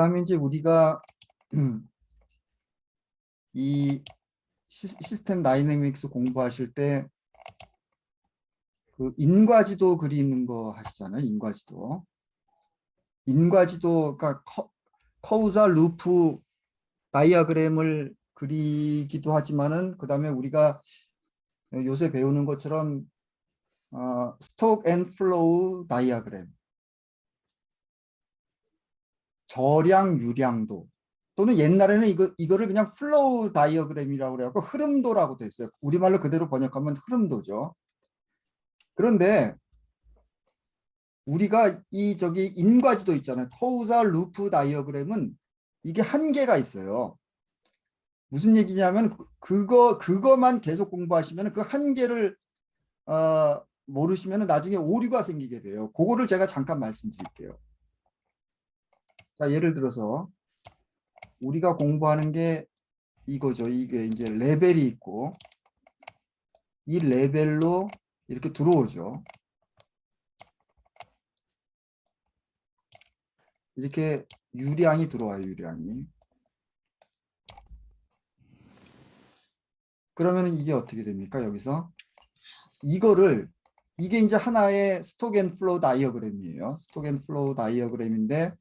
그다음에 이제 우리가 이 시스템 다이내믹스 공부하실 때 그 인과지도 그리는 거 하시잖아요. 인과지도. 인과지도가 커우자 루프 다이어그램을 그리기도 하지만은 그다음에 우리가 요새 배우는 것처럼 스톡 앤 플로우 다이어그램, 저량 유량도, 또는 옛날에는 이거를 그냥 플로우 다이어그램이라고 그래갖고 흐름도라고 돼 있어요. 우리말로 그대로 번역하면 흐름도죠. 그런데 우리가 저기 인과지도 있잖아요. 커우자 루프 다이어그램은 이게 한계가 있어요. 무슨 얘기냐면 그거만 계속 공부하시면 그 한계를 모르시면 나중에 오류가 생기게 돼요. 그거를 제가 잠깐 말씀드릴게요. 자, 예를 들어서 우리가 공부하는 게 이거죠. 이게 이제 레벨이 있고 이 레벨로 이렇게 들어오죠. 이렇게 유량이 들어와요. 유량이. 그러면 이게 어떻게 됩니까? 여기서 이게 이제 하나의 스톡 앤 플로우 다이어그램이에요. 스톡 앤 플로우 다이어그램인데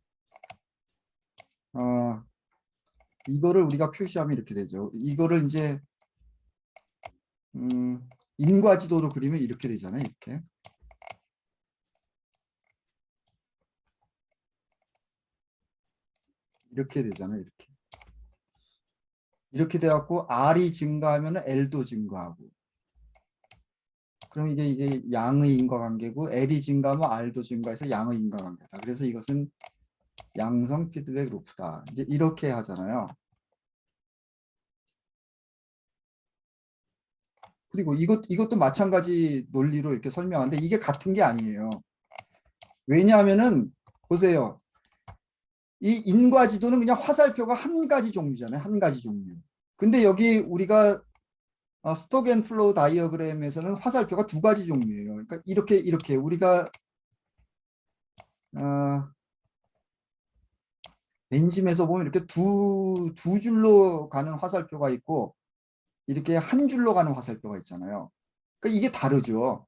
이거를 우리가 표시하면 이렇게 되죠. 이거를 이제 인과지도로 그리면 이렇게 되잖아요. 이렇게 되잖아요. 이렇게 돼갖고 R이 증가하면 L도 증가하고, 그럼 이게 양의 인과관계고, L이 증가하면 R도 증가해서 양의 인과관계다. 그래서 이것은 양성 피드백 루프다. 이제 이렇게 하잖아요. 그리고 이것도 마찬가지 논리로 이렇게 설명하는데 이게 같은 게 아니에요. 왜냐하면은 보세요. 이 인과지도는 그냥 화살표가 한 가지 종류잖아요. 한 가지 종류. 근데 여기 우리가 스톡 앤 플로우 다이어그램에서는 화살표가 두 가지 종류예요. 그러니까 이렇게 우리가 벤심에서 보면 이렇게 두 줄로 가는 화살표가 있고 이렇게 한 줄로 가는 화살표가 있잖아요. 그러니까 이게 다르죠.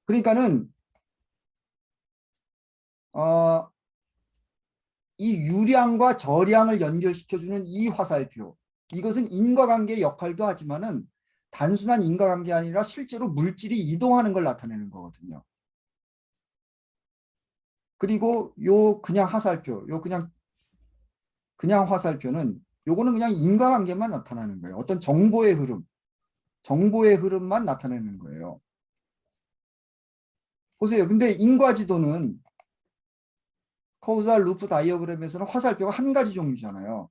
그러니까는 이 유량과 저량을 연결시켜주는 이 화살표, 이것은 인과관계의 역할도 하지만은 단순한 인과관계 아니라 실제로 물질이 이동하는 걸 나타내는 거거든요. 그리고 요 그냥 화살표, 요 그냥 화살표는 요거는 그냥 인과관계만 나타나는 거예요. 어떤 정보의 흐름만 나타내는 거예요. 보세요. 근데 인과지도는 커우잘 루프 다이어그램에서는 화살표가 한 가지 종류잖아요.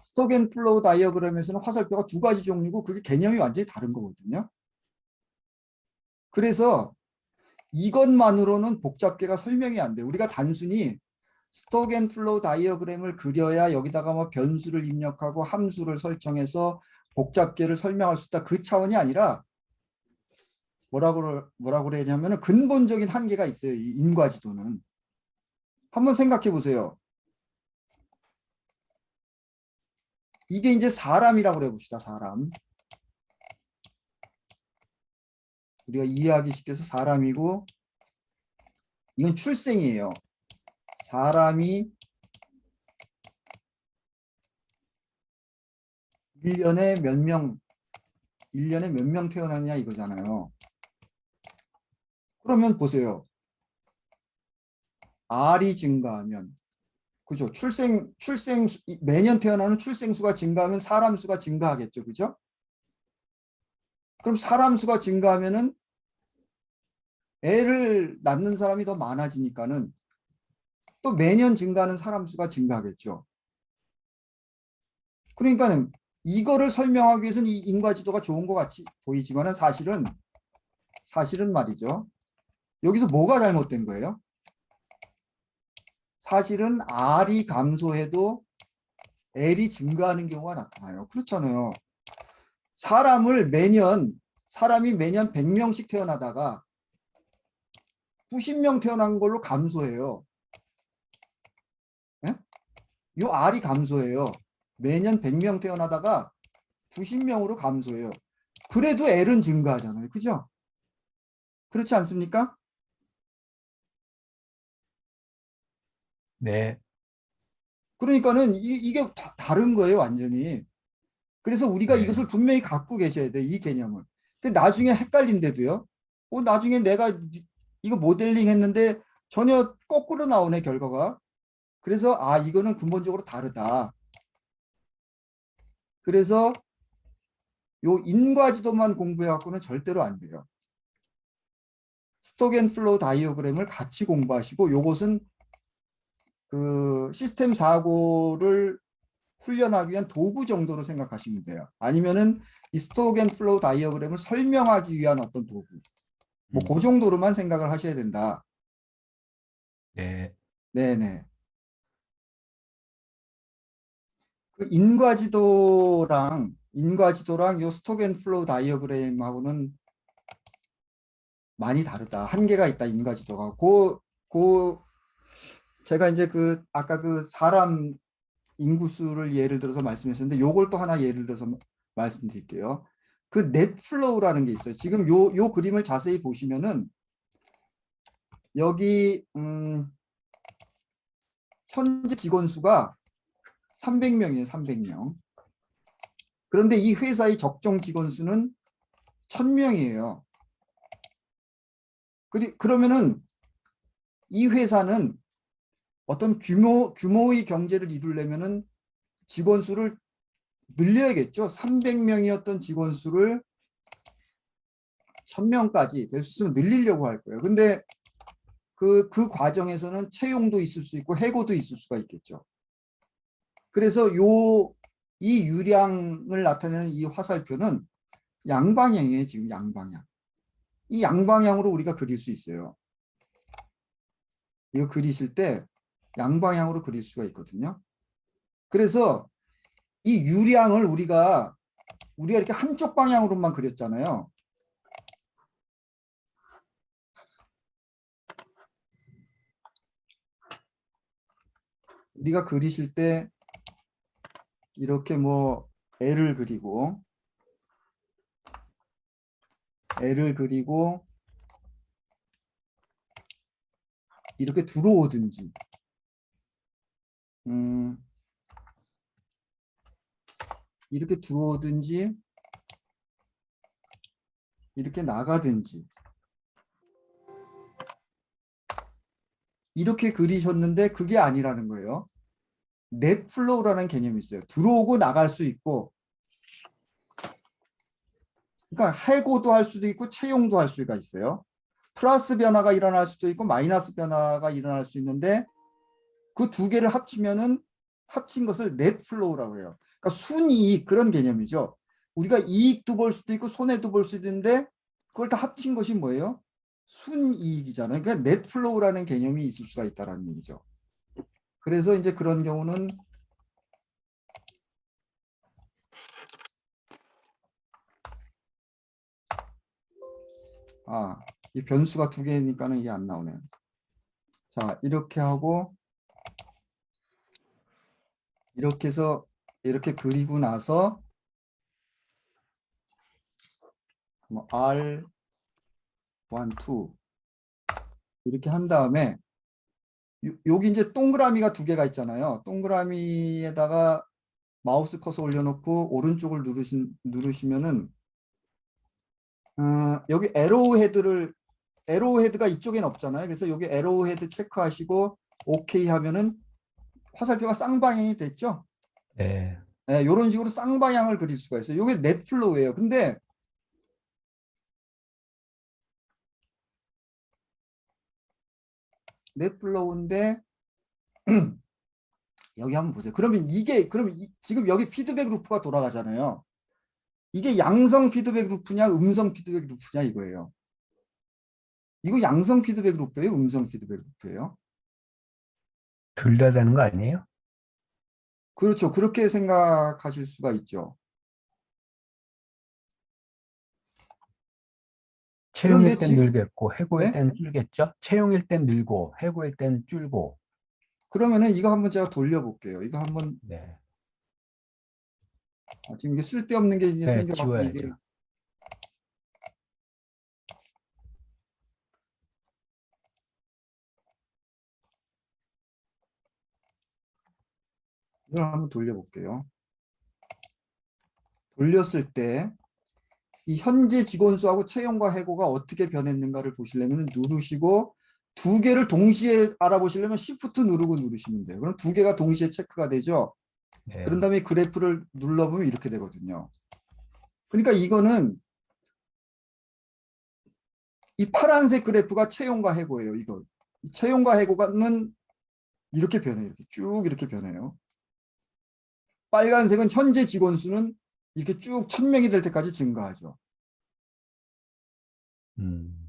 스톡 앤 플로우 다이어그램에서는 화살표가 두 가지 종류고 그게 개념이 완전히 다른 거거든요. 그래서 이것만으로는 복잡계가 설명이 안 돼요. 우리가 단순히 스톡 앤 플로우 다이어그램을 그려야 여기다가 뭐 변수를 입력하고 함수를 설정해서 복잡계를 설명할 수 있다. 그 차원이 아니라 뭐라고 그러냐면 근본적인 한계가 있어요. 이 인과지도는. 한번 생각해 보세요. 이게 이제 사람이라고 해봅시다. 사람. 우리가 이해하기 쉽게 해서 사람이고 이건 출생이에요. 사람이 1년에 몇 명 태어나냐 이거잖아요. 그러면 보세요. R이 증가하면, 그죠? 매년 태어나는 출생수가 증가하면 사람 수가 증가하겠죠. 그죠? 그럼 사람 수가 증가하면은 애를 낳는 사람이 더 많아지니까는 또 매년 증가하는 사람 수가 증가하겠죠. 그러니까는 이거를 설명하기 위해서는 이 인과지도가 좋은 것 같이 보이지만은 사실은 말이죠. 여기서 뭐가 잘못된 거예요? 사실은 R이 감소해도 L이 증가하는 경우가 나타나요. 그렇잖아요. 사람이 매년 100명씩 태어나다가 90명 태어난 걸로 감소해요. 요 R이 감소해요. 매년 100명 태어나다가 90명으로 감소해요. 그래도 L은 증가하잖아요. 그죠? 그렇지 않습니까? 네. 그러니까는 이게 다른 거예요, 완전히. 그래서 우리가 네. 이것을 분명히 갖고 계셔야 돼, 이 개념을. 근데 나중에 헷갈린데도요. 나중에 내가 이거 모델링 했는데 전혀 거꾸로 나오네, 결과가. 그래서 이거는 근본적으로 다르다. 그래서 요 인과지도만 공부해 갖고는 절대로 안 돼요. 스톡 앤 플로우 다이어그램을 같이 공부하시고 요것은 그 시스템 사고를 훈련하기 위한 도구 정도로 생각하시면 돼요. 아니면은 이 스톡 앤 플로우 다이어그램을 설명하기 위한 어떤 도구. 뭐 그 정도로만 생각을 하셔야 된다. 네. 네네. 그 인과지도랑 요 스톡 앤 플로우 다이어그램하고는 많이 다르다. 한계가 있다. 인과지도가. 그 제가 이제 그 아까 그 사람 인구수를 예를 들어서 말씀하셨는데 요걸 또 하나 예를 들어서 말씀드릴게요. 그 넷플로우라는 게 있어요. 지금 요 그림을 자세히 보시면은 여기 현재 직원 수가 300명이에요. 300명. 그런데 이 회사의 적정 직원 수는 1000명이에요. 그러면은 이 회사는 어떤 규모의 경제를 이루려면은 직원 수를 늘려야겠죠. 300명이었던 직원 수를 1000명까지 될 수 있으면 늘리려고 할 거예요. 근데 그 과정에서는 채용도 있을 수 있고 해고도 있을 수가 있겠죠. 그래서 이 유량을 나타내는 이 화살표는 양방향이에요. 지금 양방향. 이 양방향으로 우리가 그릴 수 있어요. 이거 그리실 때 양방향으로 그릴 수가 있거든요. 그래서 이 유량을 우리가 이렇게 한쪽 방향으로만 그렸잖아요. 우리가 그리실 때 이렇게 뭐 L을 그리고 이렇게 들어오든지 음, 이렇게 들어오든지 이렇게 나가든지 이렇게 그리셨는데 그게 아니라는 거예요. 넷 플로우라는 개념이 있어요. 들어오고 나갈 수 있고 그러니까 해고도 할 수도 있고 채용도 할 수가 있어요. 플러스 변화가 일어날 수도 있고 마이너스 변화가 일어날 수 있는데 그 두 개를 합친 것을 넷 플로우라고 해요. 그러니까 순이익 그런 개념이죠. 우리가 이익도 볼 수도 있고 손해도 볼 수도 있는데 그걸 다 합친 것이 뭐예요? 순이익이잖아요. 그러니까 넷 플로우라는 개념이 있을 수가 있다는 얘기죠. 그래서 이제 그런 경우는 이 변수가 두 개니까는 이게 안 나오네요. 자, 이렇게 하고 이렇게 해서 이렇게 그리고 나서 뭐 R1, 2 이렇게 한 다음에 여기 이제 동그라미가 두 개가 있잖아요. 동그라미에다가 마우스 커서 올려놓고 오른쪽을 누르시면은 여기 에로우 헤드가 이쪽엔 없잖아요. 그래서 여기 에로우 헤드 체크하시고 오케이 하면은 화살표가 쌍방향이 됐죠. 네. 네, 이런 식으로 쌍방향을 그릴 수가 있어요. 이게 넷플로우예요. 근데 넷플로우인데 여기 한번 보세요. 그러면 지금 여기 피드백 루프가 돌아가잖아요. 이게 양성 피드백 루프냐 음성 피드백 루프냐 이거예요. 이거 양성 피드백 루프예요? 음성 피드백 루프예요? 둘 다 되는 거 아니에요? 그렇죠. 그렇게 생각하실 수가 있죠. 그런데 채용일 땐 지금 늘겠고 해고일 네? 땐 줄겠죠? 채용일 땐 늘고 해고일 땐 줄고. 그러면은 이거 한번 제가 돌려볼게요. 이거 한번 네. 지금 이게 쓸데없는 게 이제 네, 생겨갖고 이게 지워야죠. 이걸 한번 돌려볼게요. 돌렸을 때 이 현재 직원 수하고 채용과 해고가 어떻게 변했는가를 보시려면 누르시고 두 개를 동시에 알아보시려면 Shift 누르고 누르시면 돼요. 그럼 두 개가 동시에 체크가 되죠. 그런 네. 다음에 그래프를 눌러보면 이렇게 되거든요. 그러니까 이거는 이 파란색 그래프가 채용과 해고예요. 이거 이 채용과 해고는 이렇게 변해요. 이렇게 쭉 이렇게 변해요. 빨간색은 현재 직원 수는 이렇게 쭉 1000명이 될 때까지 증가하죠. 음.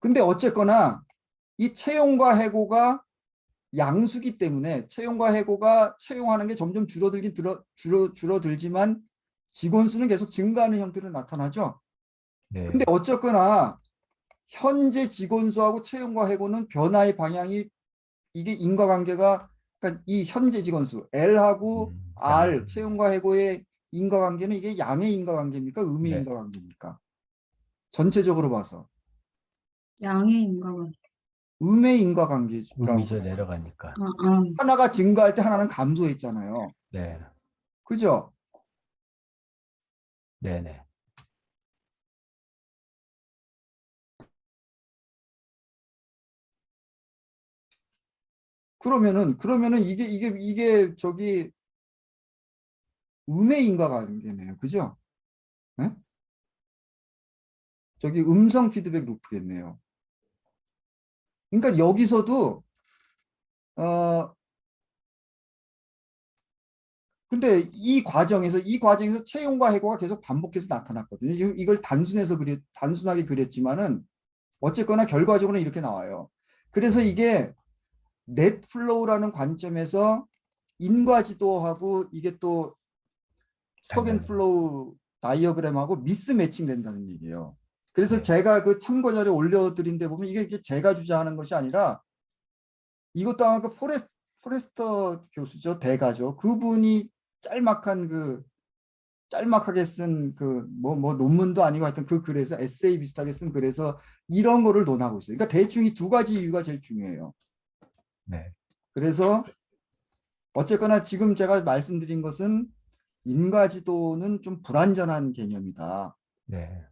근데 어쨌거나 이 채용과 해고가 양수기 때문에 채용과 해고가 채용하는 게 점점 줄어들지만 직원 수는 계속 증가하는 형태로 나타나죠. 근데 네. 어쨌거나 현재 직원 수하고 채용과 해고는 변화의 방향이 이게 인과관계가 그러니까 이 현재 직원 수 L하고 R 양. 채용과 해고의 인과관계는 이게 양의 인과관계입니까? 음의 네. 인과관계입니까? 전체적으로 봐서 양의 인과관. 음의 인과관계라고 음이죠, 그래요. 내려가니까. 하나가 증가할 때 하나는 감소했잖아요. 네. 그죠? 네네. 그러면은 이게 저기 음의 인과관계네요. 그죠? 네? 저기 음성 피드백 루프겠네요. 그러니까 여기서도 어 근데 이 과정에서 채용과 해고가 계속 반복해서 나타났거든요. 이걸 단순하게 그렸지만은 어쨌거나 결과적으로는 이렇게 나와요. 그래서 이게 넷 플로우라는 관점에서 인과 지도하고 이게 또 스톡 앤 달라요. 플로우 다이어그램하고 미스 매칭 된다는 얘기예요. 그래서 네. 제가 그 참고 자료 올려드린 데 보면 이게 제가 주장하는 것이 아니라 이것도 아마 그 포레스터 교수죠. 대가죠. 그분이 짤막하게 쓴 그 뭐 논문도 아니고 하여튼 그 글에서 에세이 비슷하게 쓴 글에서 이런 거를 논하고 있어요. 그러니까 대충 이 두 가지 이유가 제일 중요해요. 네. 그래서 어쨌거나 지금 제가 말씀드린 것은 인과지도는 좀 불완전한 개념이다. 네.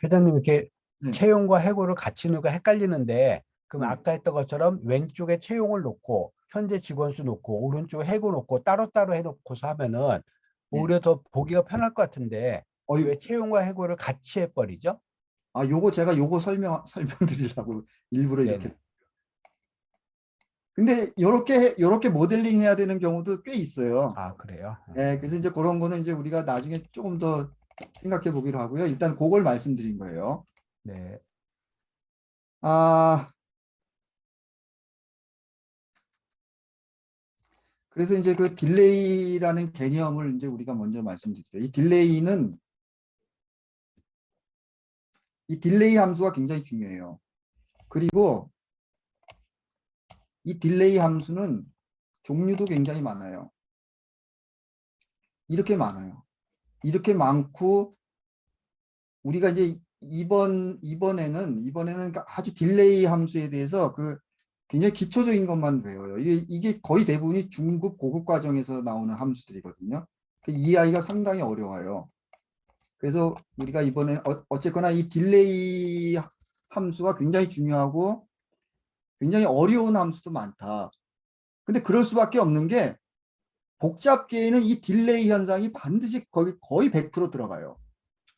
회장님, 이렇게 네, 채용과 해고를 같이 넣으니까 헷갈리는데, 그럼 네, 아까 했던 것처럼 왼쪽에 채용을 놓고, 현재 직원 수 놓고, 오른쪽에 해고 놓고, 따로따로 해놓고서 하면은, 네. 오히려 더 보기가 편할 것 같은데, 어이, 왜 채용과 해고를 같이 해버리죠? 요거 제가 요거 설명드리려고 일부러 이렇게. 네네. 근데 요렇게 모델링 해야 되는 경우도 꽤 있어요. 아, 그래요? 네, 그래서 이제 그런 거는 이제 우리가 나중에 조금 더 생각해 보기로 하고요. 일단 그걸 말씀드린 거예요. 네. 아, 그래서 이제 그 딜레이라는 개념을 이제 우리가 먼저 말씀드릴게요. 이 딜레이 함수가 굉장히 중요해요. 그리고 이 딜레이 함수는 종류도 굉장히 많아요. 이렇게 많아요. 이렇게 많고 우리가 이제 이번에는 그 아주 딜레이 함수에 대해서 그 굉장히 기초적인 것만 배워요. 이게 거의 대부분이 중급, 고급 과정에서 나오는 함수들이거든요. 이해하기가 상당히 어려워요. 그래서 우리가 이번에 어쨌거나 이 딜레이 함수가 굉장히 중요하고 굉장히 어려운 함수도 많다. 근데 그럴 수밖에 없는 게 복잡계에는 이 딜레이 현상이 반드시 거의 100% 들어가요.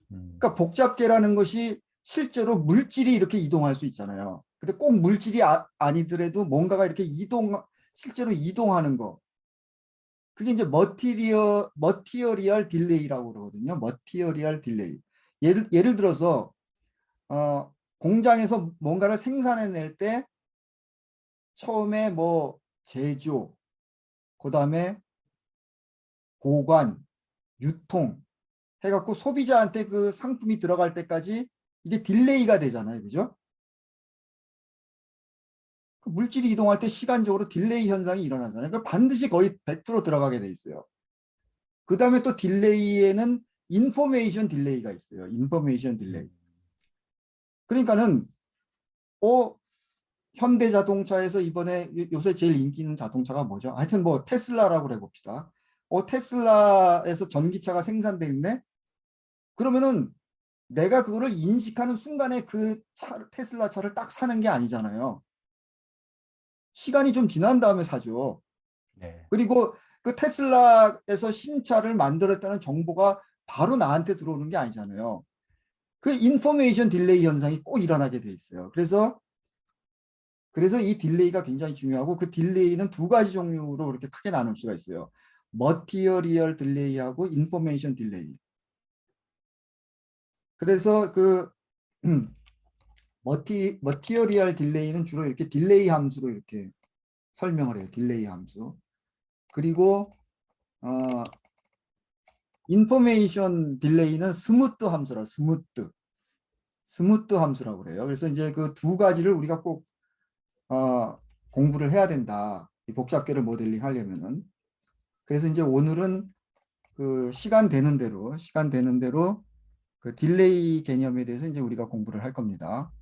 그러니까 복잡계라는 것이 실제로 물질이 이렇게 이동할 수 있잖아요. 근데 꼭 물질이 아니더라도 뭔가가 이렇게 실제로 이동하는 거. 그게 이제 머티리얼 딜레이라고 그러거든요. 머티리얼 딜레이. 예를 들어서 공장에서 뭔가를 생산해낼 때 처음에 뭐 제조, 그다음에 보관, 유통 해갖고 소비자한테 그 상품이 들어갈 때까지 이게 딜레이가 되잖아요. 그죠? 그 물질이 이동할 때 시간적으로 딜레이 현상이 일어나잖아요. 그러니까 반드시 거의 100% 들어가게 돼 있어요. 그 다음에 또 딜레이에는 인포메이션 딜레이가 있어요. 인포메이션 딜레이. 그러니까는 현대자동차에서 이번에 요새 제일 인기 있는 자동차가 뭐죠? 하여튼 뭐 테슬라라고 해봅시다. 테슬라에서 전기차가 생산되는데 그러면은 내가 그거를 인식하는 순간에 그 테슬라 차를 딱 사는 게 아니잖아요. 시간이 좀 지난 다음에 사죠. 네. 그리고 그 테슬라에서 신차를 만들었다는 정보가 바로 나한테 들어오는 게 아니잖아요. 그 인포메이션 딜레이 현상이 꼭 일어나게 돼 있어요. 그래서 이 딜레이가 굉장히 중요하고 그 딜레이는 두 가지 종류로 이렇게 크게 나눌 수가 있어요. 머티리얼 딜레이하고 인포메이션 딜레이. 그래서 그 머티리얼 딜레이는 주로 이렇게 딜레이 함수로 이렇게 설명을 해요. 딜레이 함수. 그리고 인포메이션 딜레이는 스무트 함수라 스무트 함수라고 그래요. 그래서 이제 그 두 가지를 우리가 꼭 공부를 해야 된다. 이 복잡계를 모델링 하려면은. 그래서 이제 오늘은 그 시간 되는 대로 그 딜레이 개념에 대해서 이제 우리가 공부를 할 겁니다.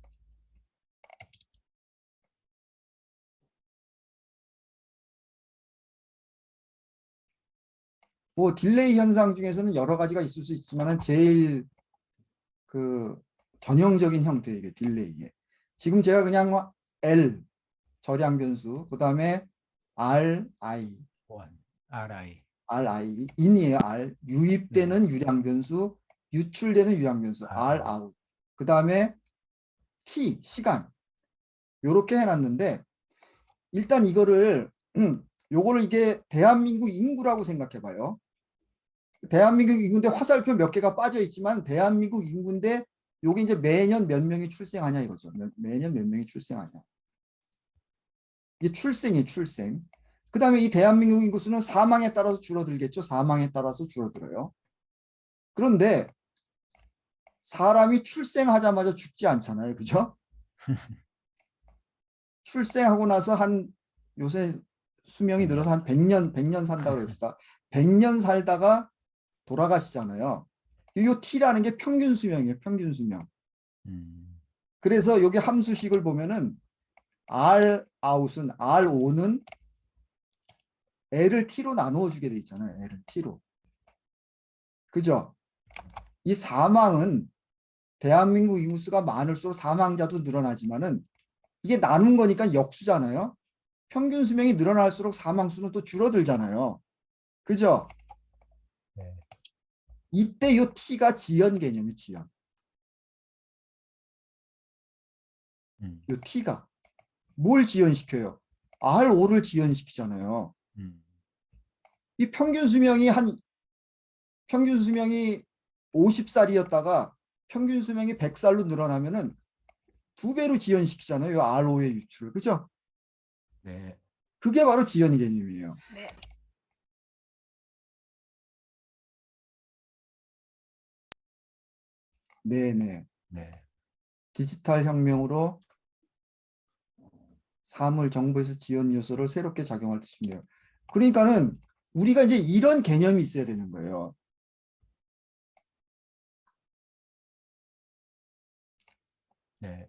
뭐 딜레이 현상 중에서는 여러 가지가 있을 수 있지만은 제일 그 전형적인 형태 이게 딜레이에. 지금 제가 그냥 L 절약 변수, 그다음에 RI RI. in이에요. R 유입되는 유량 변수, 유출되는 유량 변수 R out. 그다음에 T 시간 요렇게 해놨는데 일단 이거를 요거를 이게 대한민국 인구라고 생각해 봐요. 대한민국 인구인데 화살표 몇 개가 빠져 있지만 대한민국 인구인데 요게 이제 매년 몇 명이 출생하냐 이거죠. 매년 몇 명이 출생하냐. 이게 출생이에요, 출생. 그 다음에 이 대한민국 인구 수는 사망에 따라서 줄어들겠죠. 사망에 따라서 줄어들어요. 그런데 사람이 출생하자마자 죽지 않잖아요. 그죠? 출생하고 나서 요새 수명이 늘어서 한 100년 산다고 그럽시다. 100년 살다가 돌아가시잖아요. 이 T라는 게 평균 수명이에요. 평균 수명. 그래서 여기 함수식을 보면은 R out은 R5는 L을 T로 나누어 주게 돼 있잖아요. L을 T로. 그죠? 이 사망은 대한민국 인구 수가 많을수록 사망자도 늘어나지만은 이게 나눈 거니까 역수잖아요. 평균 수명이 늘어날수록 사망 수는 또 줄어들잖아요. 그죠? 네. 이때 요 T가 지연 개념이 지연. 요 T가 뭘 지연시켜요? R5를 지연시키잖아요. 이 평균 수명이 50살이었다가 평균 수명이 100살로 늘어나면은 2배로 지연시키잖아요. 요 R5의 유출을. 그죠? 네. 그게 바로 지연 개념이에요. 네. 네네. 네. 디지털 혁명으로 사물 정보에서 지연 요소를 새롭게 작용할 뜻이네요. 그러니까는 우리가 이제 이런 개념이 있어야 되는 거예요. 네.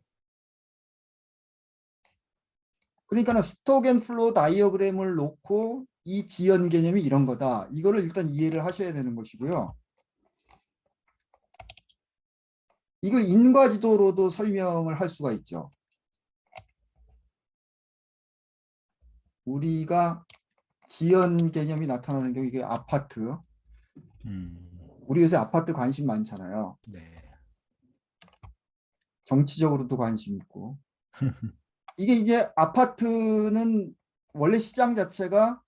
그러니까는 스톡 앤 플로우 다이어그램을 놓고 이 지연 개념이 이런 거다. 이거를 일단 이해를 하셔야 되는 것이고요. 이걸 인과지도로도 설명을 할 수가 있죠. 우리가 지연 개념이 나타나는 경우 이게 아파트. 우리 요새 아파트 관심 많잖아요. 네. 정치적으로도 관심 있고. 이게 이제 아파트는 원래 시장 자체가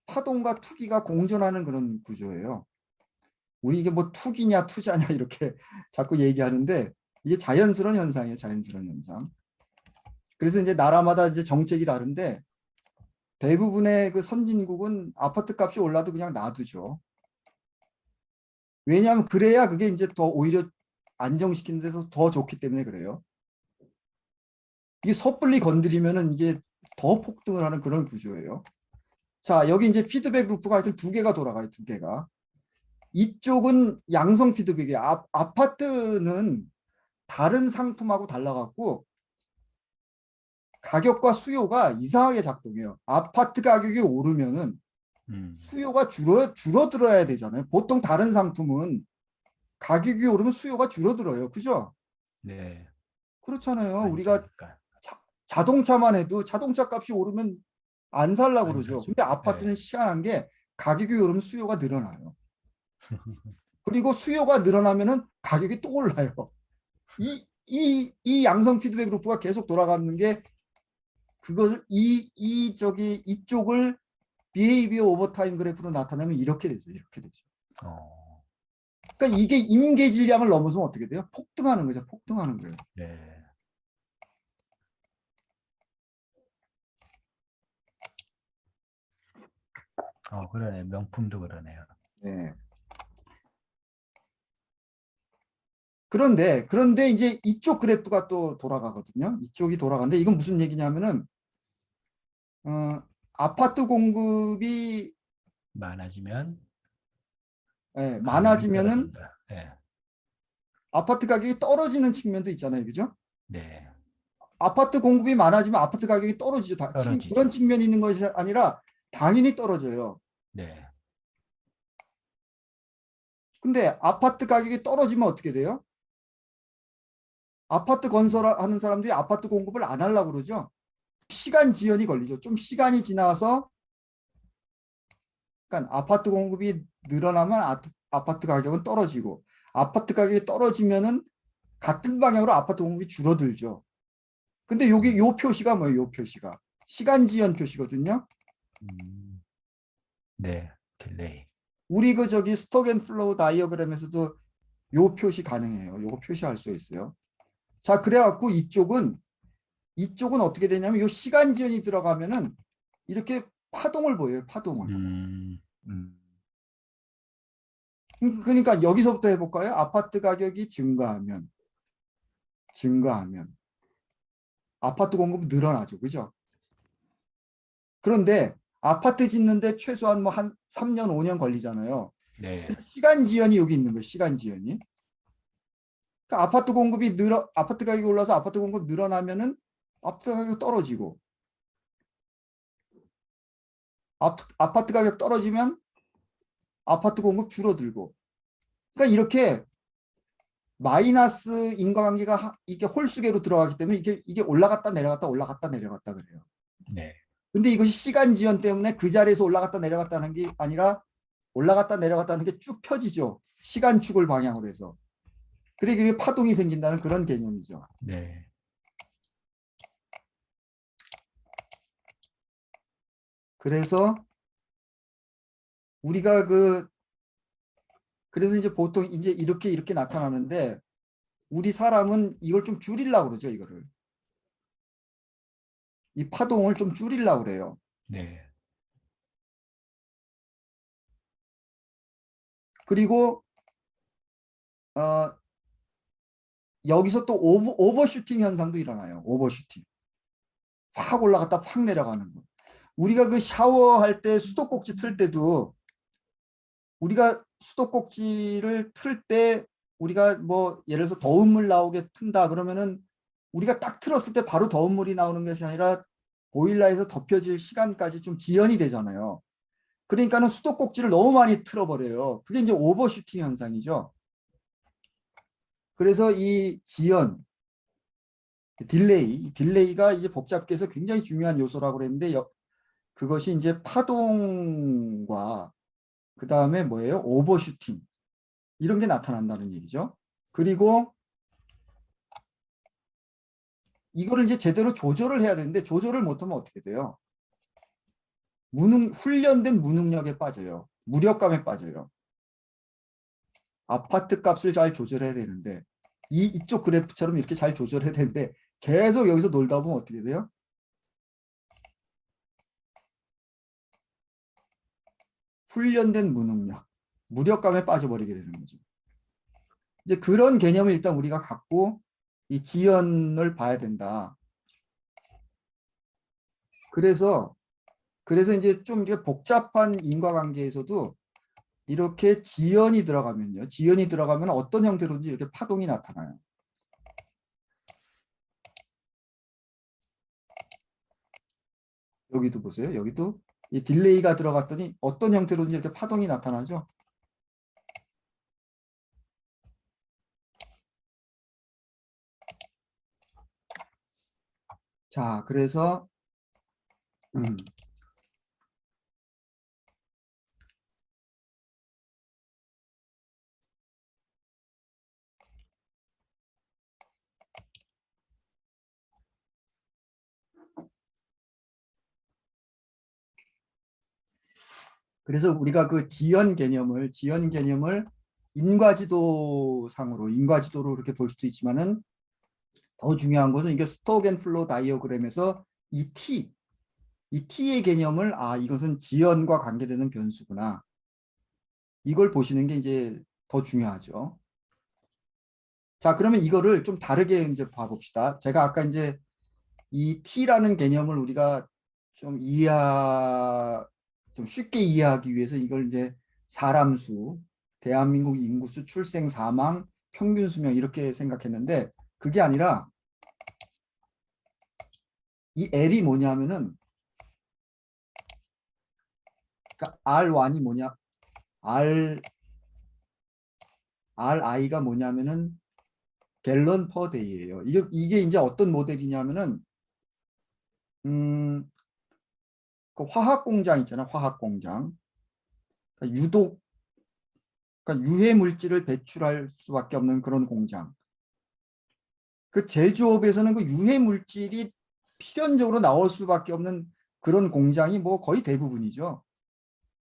파동과 투기가 공존하는 그런 구조예요. 우리 이게 뭐 투기냐 투자냐 이렇게 자꾸 얘기하는데 이게 자연스러운 현상이에요. 자연스러운 현상. 그래서 이제 나라마다 이제 정책이 다른데 대부분의 그 선진국은 아파트 값이 올라도 그냥 놔두죠. 왜냐하면 그래야 그게 이제 더 오히려 안정시키는 데서 더 좋기 때문에 그래요. 이게 섣불리 건드리면은 이게 더 폭등을 하는 그런 구조예요. 자, 여기 이제 피드백 루프가 하여튼 두 개가 돌아가요. 두 개가. 이쪽은 양성 피드백이에요. 아파트는 다른 상품하고 달라갖고 가격과 수요가 이상하게 작동해요. 아파트 가격이 오르면은 수요가 줄어들어야 되잖아요. 보통 다른 상품은 가격이 오르면 수요가 줄어들어요. 그죠? 네. 그렇잖아요. 많이 우리가 주니까. 자동차만 해도 자동차 값이 오르면 안 살라고 안 그러죠. 사죠. 근데 아파트는 네. 희한한 게 가격이 오르면 수요가 늘어나요. 그리고 수요가 늘어나면은 가격이 또 올라요. 이 양성 피드백 루프가 계속 돌아가는 게 그것을 이쪽을 비헤이비어 오버타임 그래프로 나타내면 이렇게 되죠. 이렇게 되죠. 어, 그러니까 이게 임계 질량을 넘어서면 어떻게 돼요? 폭등하는 거죠. 폭등하는 거예요. 네. 그러네. 명품도 그러네요. 네. 그런데 이제 이쪽 그래프가 또 돌아가거든요. 이쪽이 돌아가는데 이건 무슨 얘기냐면은 아파트 공급이 많아지면 가격이 많아지면은 떨어진다. 네. 아파트 가격이 떨어지는 측면도 있잖아요. 그죠? 네. 아파트 공급이 많아지면 아파트 가격이 떨어지죠. 그런 떨어지죠. 측면이 있는 것이 아니라 당연히 떨어져요. 네. 근데 아파트 가격이 떨어지면 어떻게 돼요? 아파트 건설하는 사람들이 아파트 공급을 안 하려고 그러죠. 시간 지연이 걸리죠. 좀 시간이 지나서 그러니까 아파트 공급이 늘어나면 아파트 가격은 떨어지고 아파트 가격이 떨어지면은 같은 방향으로 아파트 공급이 줄어들죠. 근데 여기 요 표시가 뭐예요? 요 표시가 시간 지연 표시거든요. 음, 네. 딜레이. 우리 그 저기 스톡 앤 플로우 다이어그램에서도 요 표시 가능해요. 요거 표시할 수 있어요. 자, 그래갖고 이쪽은 어떻게 되냐면 요 시간 지연이 들어가면은 이렇게 파동을 보여요. 파동을. 음, 음, 그러니까 여기서부터 해볼까요? 아파트 가격이 증가하면 아파트 공급이 늘어나죠. 그죠? 그런데 아파트 짓는데 최소한 뭐 한 3년, 5년 걸리잖아요. 네. 시간 지연이 여기 있는 거예요. 시간 지연이. 그러니까 아파트 가격이 올라서 아파트 공급 늘어나면은 아파트 가격 떨어지고 아파트 가격 떨어지면 아파트 공급 줄어들고. 그러니까 이렇게 마이너스 인과관계가 이게 홀수계로 들어가기 때문에 이게 올라갔다 내려갔다 올라갔다 내려갔다 그래요. 네. 근데 이것이 시간 지연 때문에 그 자리에서 올라갔다 내려갔다는 게 아니라 올라갔다 내려갔다는 게 쭉 펴지죠. 시간축을 방향으로 해서. 그게 파동이 생긴다는 그런 개념이죠. 네. 그래서 우리가 그래서 이제 보통 이제 이렇게 나타나는데 우리 사람은 이걸 좀 줄이려고 그러죠, 이거를. 이 파동을 좀 줄이려고 그래요. 네. 그리고 여기서 또 오버슈팅 현상도 일어나요. 오버슈팅. 확 올라갔다 확 내려가는 거. 우리가 그 샤워할 때 수도꼭지 틀 때도 우리가 수도꼭지를 틀 때 우리가 뭐 예를 들어서 더운 물 나오게 튼다 그러면은 우리가 딱 틀었을 때 바로 더운 물이 나오는 것이 아니라 보일러에서 덮여질 시간까지 좀 지연이 되잖아요. 그러니까는 수도꼭지를 너무 많이 틀어버려요. 그게 이제 오버슈팅 현상이죠. 그래서 이 지연, 딜레이가 이제 복잡게 해서 굉장히 중요한 요소라고 그랬는데 그것이 이제 파동과 그 다음에 뭐예요? 오버슈팅 이런 게 나타난다는 얘기죠. 그리고 이거를 이제 제대로 조절을 해야 되는데 조절을 못하면 어떻게 돼요? 훈련된 무능력에 빠져요. 무력감에 빠져요. 아파트 값을 잘 조절해야 되는데 이쪽 그래프처럼 이렇게 잘 조절해야 되는데 계속 여기서 놀다 보면 어떻게 돼요? 훈련된 무능력, 무력감에 빠져버리게 되는 거죠. 이제 그런 개념을 일단 우리가 갖고 이 지연을 봐야 된다. 그래서 이제 좀 이게 복잡한 인과관계에서도 이렇게 지연이 들어가면요. 지연이 들어가면 어떤 형태로든지 이렇게 파동이 나타나요. 여기도 보세요. 여기도 이 딜레이가 들어갔더니 어떤 형태로든지 이렇게 파동이 나타나죠. 자, 그래서 음, 그래서 우리가 그 지연 개념을 인과지도로 이렇게 볼 수도 있지만은 더 중요한 것은 이게 스톡 앤 플로우 다이어그램에서 이 T의 개념을 이것은 지연과 관계되는 변수구나. 이걸 보시는 게 이제 더 중요하죠. 자, 그러면 이거를 좀 다르게 이제 봐봅시다. 제가 아까 이제 이 T라는 개념을 우리가 좀 좀 쉽게 이해하기 위해서 이걸 이제 사람 수, 대한민국 인구수, 출생, 사망, 평균 수명 이렇게 생각했는데 그게 아니라 이 L이 뭐냐면은 그러니까 R1이 뭐냐? RI가 뭐냐면은 갤런 퍼 데이예요. 이게 이제 어떤 모델이냐면은 음, 그 화학 공장 있잖아. 화학 공장. 그러니까 그러니까 유해 물질을 배출할 수밖에 없는 그런 공장. 그 제조업에서는 그 유해 물질이 필연적으로 나올 수밖에 없는 그런 공장이 뭐 거의 대부분이죠.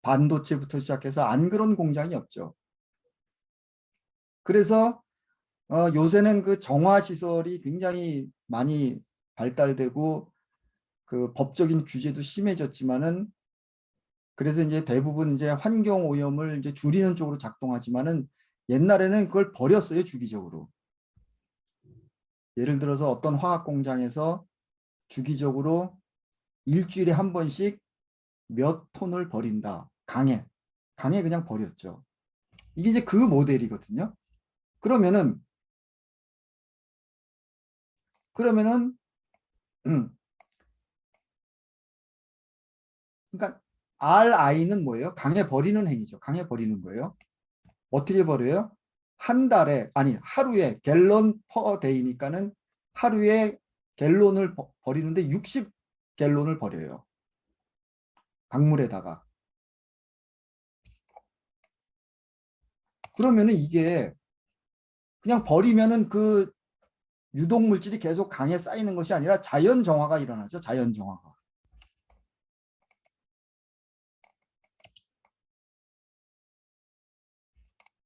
반도체부터 시작해서 안 그런 공장이 없죠. 그래서 요새는 그 정화 시설이 굉장히 많이 발달되고 그 법적인 규제도 심해졌지만은 그래서 이제 대부분 이제 환경 오염을 이제 줄이는 쪽으로 작동하지만은 옛날에는 그걸 버렸어요, 주기적으로. 예를 들어서 어떤 화학 공장에서 주기적으로 일주일에 한 번씩 몇 톤을 버린다. 강에 그냥 버렸죠. 이게 이제 그 모델이거든요. 그러면은 그러면은 음, 그러니까 RI는 뭐예요? 강에 버리는 행위죠. 강에 버리는 거예요. 어떻게 버려요? 한 달에 아니 하루에 갤런 퍼 데이니까는 하루에 갤론을 버리는데 60갤론을 버려요. 강물에다가. 그러면은 이게 그냥 버리면은 그 유독 물질이 계속 강에 쌓이는 것이 아니라 자연 정화가 일어나죠. 자연 정화가.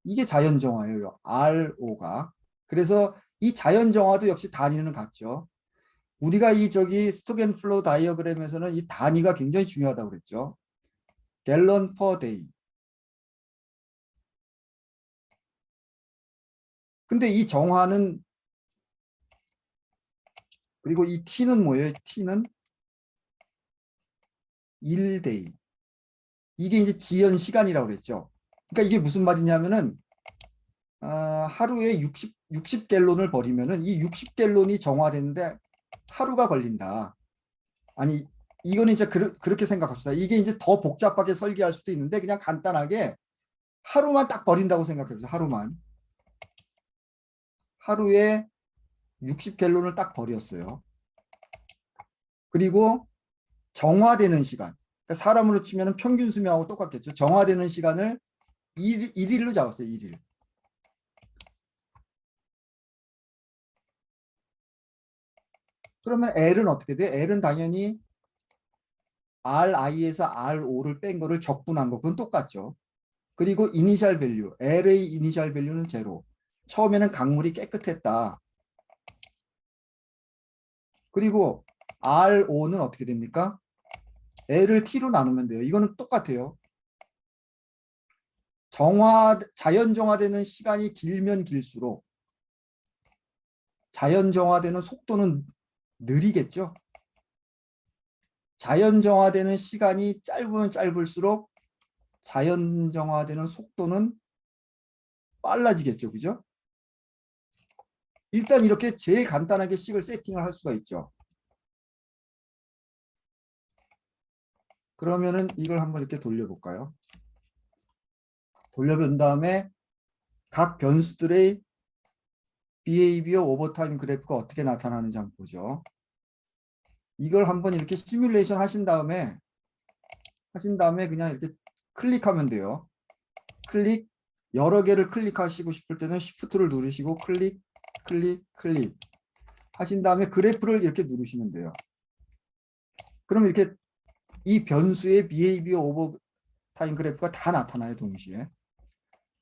이게 자연 정화예요. RO가. 그래서 이 자연 정화도 역시 단위는 같죠. 우리가 이 저기 스톡앤플로우 다이어그램에서는 이 단위가 굉장히 중요하다고 그랬죠. 갤런 퍼 데이. 근데 이 정화는 그리고 이 T는 뭐예요? T는 1데이. 이게 이제 지연 시간이라고 그랬죠. 그러니까 이게 무슨 말이냐면은 하루에 60갤론을 버리면은 이 60갤론이 정화되는데 하루가 걸린다. 아니 이거는 이제 그렇게 생각합시다. 이게 이제 더 복잡하게 설계할 수도 있는데 그냥 간단하게 하루만 딱 버린다고 생각해보세요. 하루만. 하루에 60갤론을 딱 버렸어요. 그리고 정화되는 시간. 그러니까 사람으로 치면 평균 수명하고 똑같겠죠. 정화되는 시간을 1일로 잡았어요. 1일. 그러면 L은 어떻게 돼? L은 당연히 RI에서 RO를 뺀 거를 적분한 거. 그건 똑같죠. 그리고 이니셜 밸류. L의 이니셜 밸류는 제로. 처음에는 강물이 깨끗했다. 그리고 RO는 어떻게 됩니까? L을 T로 나누면 돼요. 이거는 똑같아요. 자연 정화되는 시간이 길면 길수록 자연 정화되는 속도는 느리겠죠. 자연 정화되는 시간이 짧으면 짧을수록 자연 정화되는 속도는 빨라지겠죠. 그죠? 일단 이렇게 제일 간단하게 식을 세팅을 할 수가 있죠. 그러면은 이걸 한번 이렇게 돌려볼까요? 돌려본 다음에 각 변수들의 behavior over time 그래프가 어떻게 나타나는지 한번 보죠. 이걸 한번 이렇게 시뮬레이션 하신 다음에 그냥 이렇게 클릭하면 돼요. 클릭, 여러 개를 클릭하시고 싶을 때는 Shift를 누르시고 클릭 하신 다음에 그래프를 이렇게 누르시면 돼요. 그럼 이렇게 이 변수의 behavior over time 그래프가 다 나타나요, 동시에.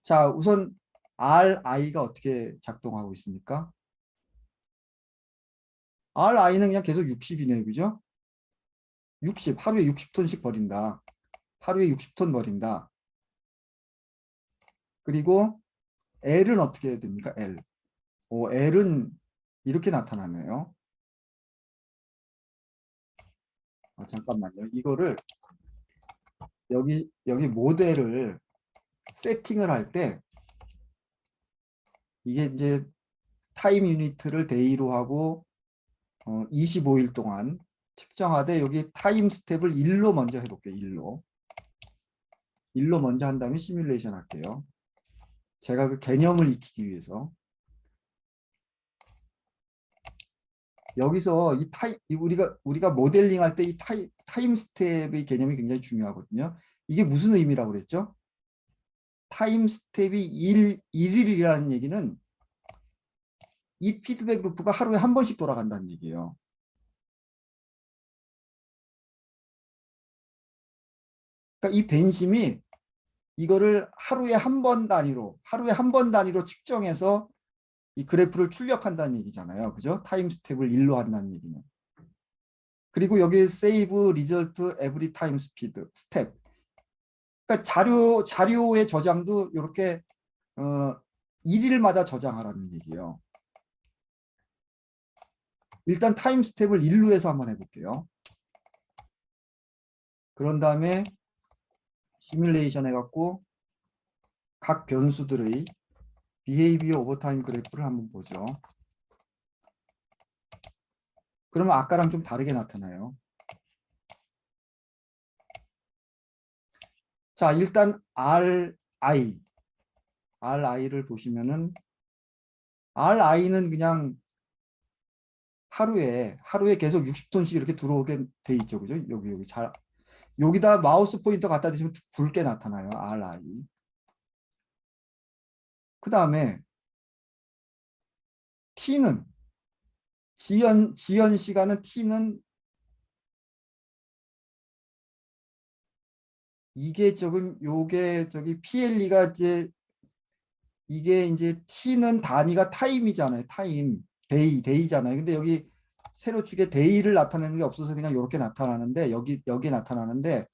자, 우선 RI가 어떻게 작동하고 있습니까? RI는 그냥 계속 60이네요. 그죠? 60, 하루에 60톤씩 버린다. 하루에 60톤 버린다. 그리고 L은 어떻게 해야 됩니까? L. L은 이렇게 나타나네요. 잠깐만요. 이거를 여기 모델을 세팅을 할 때 이게 이제 타임 유니트를 데이로 하고 25일 동안 측정하되 여기 타임 스텝을 1로 먼저 해볼게요. 1로 먼저 한 다음에 시뮬레이션 할게요. 제가 그 개념을 익히기 위해서. 여기서 우리가 모델링 할 때 이 타임 스텝의 개념이 굉장히 중요하거든요. 이게 무슨 의미라고 그랬죠? 타임 스텝이 1일이라는 얘기는 이 피드백 루프가 하루에 한 번씩 돌아간다는 얘기예요. 그러니까 이 벤심이 이거를 하루에 한 번 단위로 측정해서 이 그래프를 출력한다는 얘기잖아요. 그죠? 타임 스텝을 1로 한다는 얘기는. 그리고 여기 save result every time step. 그러니까 자료의 저장도 이렇게 1일마다 저장하라는 얘기예요. 일단 타임 스텝을 1로 해서 한번 해볼게요. 그런 다음에 시뮬레이션 해갖고 각 변수들의 behavior over time 그래프를 한번 보죠. 그러면 아까랑 좀 다르게 나타나요. 자, 일단 RI를 보시면은 RI는 그냥 하루에 계속 60톤씩 이렇게 들어오게 돼 있죠. 그죠? 여기다 마우스 포인터 갖다 대시면 굵게 나타나요. RI. 그 다음에 T는 지연 시간은 T는 이게 요게 PLE가 이게 이제 T는 단위가 타임이잖아요. 타임. 데이잖아요. 근데 여기 세로 축에 데이를 나타내는 게 없어서 그냥 이렇게 나타나는데 여기 나타나는데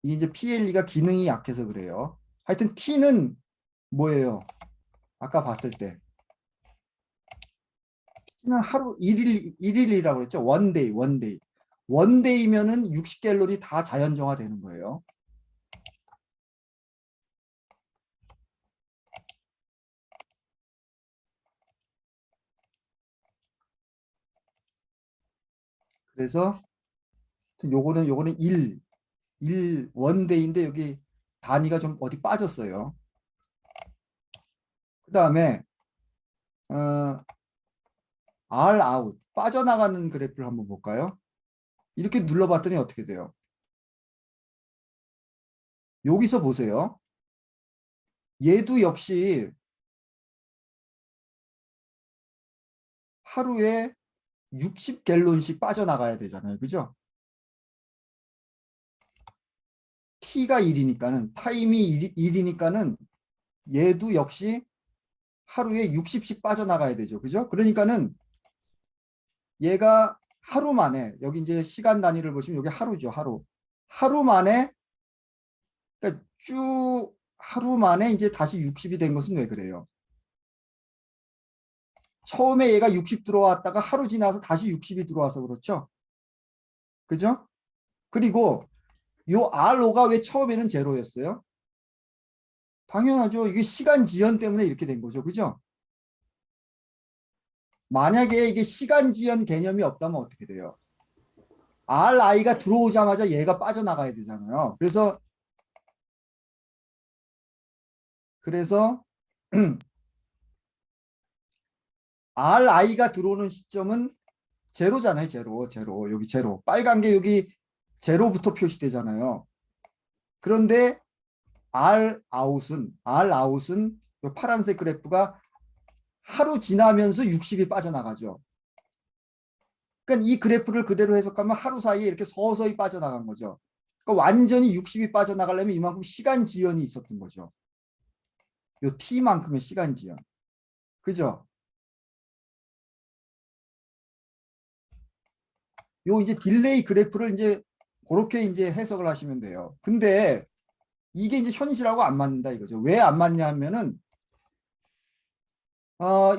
이게 이제 PLE가 기능이 약해서 그래요. 하여튼 T는 뭐예요? 아까 봤을 때 T는 하루 1일이라고 그랬죠. 원데이. 원데이면은 60갤러리 다 자연정화 되는 거예요. 그래서 요거는 1 원데이인데 여기 단위가 좀 어디 빠졌어요. 그 다음에 R out 빠져나가는 그래프를 한번 볼까요? 이렇게 눌러봤더니 어떻게 돼요? 여기서 보세요. 얘도 역시 하루에 60갤론씩 빠져나가야 되잖아요. 그죠? T가 1이니까는 타임이 1이니까는 얘도 역시 하루에 60씩 빠져나가야 되죠. 그죠? 그러니까는 얘가 하루 만에 여기 이제 시간 단위를 보시면 여기 하루죠. 하루 만에 그러니까 쭉 하루 만에 이제 다시 60이 된 것은 왜 그래요? 처음에 얘가 60 들어왔다가 하루 지나서 다시 60이 들어와서 그렇죠. 그죠? 그리고 요 RO가 왜 처음에는 제로였어요? 당연하죠. 이게 시간 지연 때문에 이렇게 된 거죠. 그죠? 만약에 이게 시간 지연 개념이 없다면 어떻게 돼요? RI가 들어오자마자 얘가 빠져나가야 되잖아요. 그래서 RI가 들어오는 시점은 제로잖아요. 제로. 여기 제로. 빨간 게 여기 제로부터 표시되잖아요. 그런데 R 아웃은 이 파란색 그래프가 하루 지나면서 60이 빠져나가죠. 그러니까 이 그래프를 그대로 해석하면 하루 사이에 이렇게 서서히 빠져나간 거죠. 그러니까 완전히 60이 빠져나가려면 이만큼 시간 지연이 있었던 거죠. 요 T만큼의 시간 지연. 그죠? 요 이제 딜레이 그래프를 이제 그렇게 이제 해석을 하시면 돼요. 근데 이게 이제 현실하고 안 맞는다 이거죠. 왜 안 맞냐 하면은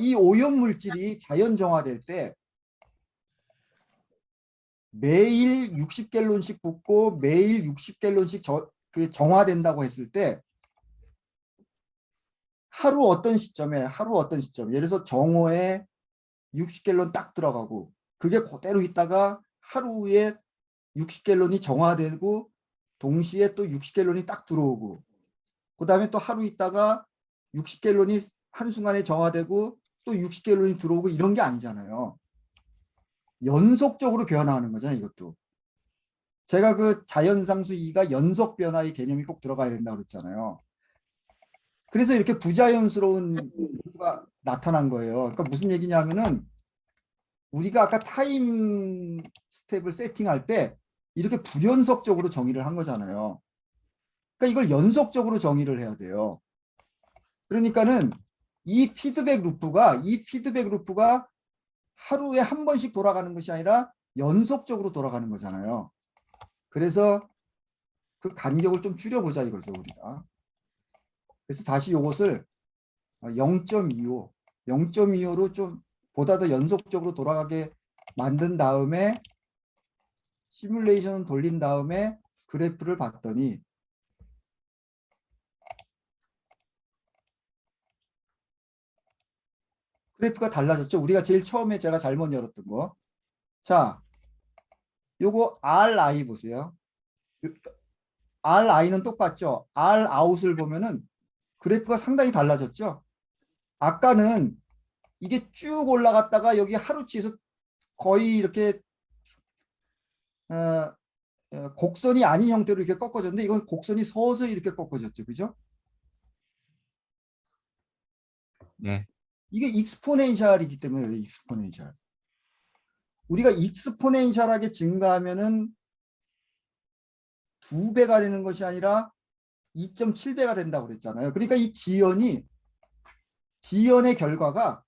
이 오염 물질이 자연 정화될 때 매일 60갤론씩 붓고 매일 60갤론씩 정화된다고 했을 때 하루 어떤 시점에 예를 들어서 정오에 60갤론 딱 들어가고 그게 그대로 있다가 하루에 60갤론이 정화되고 동시에 또 60갤론이 딱 들어오고 그 다음에 또 하루 있다가 60갤론이 한순간에 정화되고 또 60갤론이 들어오고 이런 게 아니잖아요. 연속적으로 변화하는 거잖아요. 이것도. 제가 그 자연상수 2가 연속 변화의 개념이 꼭 들어가야 된다고 그랬잖아요. 그래서 이렇게 부자연스러운 가 나타난 거예요. 그러니까 무슨 얘기냐면은 우리가 아까 타임 스텝을 세팅할 때 이렇게 불연속적으로 정의를 한 거잖아요. 그러니까 이걸 연속적으로 정의를 해야 돼요. 그러니까는 이 피드백 루프가 하루에 한 번씩 돌아가는 것이 아니라 연속적으로 돌아가는 거잖아요. 그래서 그 간격을 좀 줄여보자 이거죠, 우리가. 그래서 다시 이것을 0.25로 좀 보다 더 연속적으로 돌아가게 만든 다음에 시뮬레이션 돌린 다음에 그래프를 봤더니 그래프가 달라졌죠. 우리가 제일 처음에 제가 잘못 열었던 거. 자, 요거 RI 보세요. RI는 똑같죠. R 아웃을 보면은 그래프가 상당히 달라졌죠. 아까는 이게 쭉 올라갔다가 여기 하루치에서 거의 이렇게 어, 곡선이 아닌 형태로 이렇게 꺾어졌는데 이건 곡선이 서서히 이렇게 꺾어졌죠. 그죠? 네. 이게 익스포넨셜이기 때문에 왜 익스포넨셜. 우리가 익스포넨셜하게 증가하면은 2배가 되는 것이 아니라 2.7배가 된다고 그랬잖아요. 그러니까 이 지연의 결과가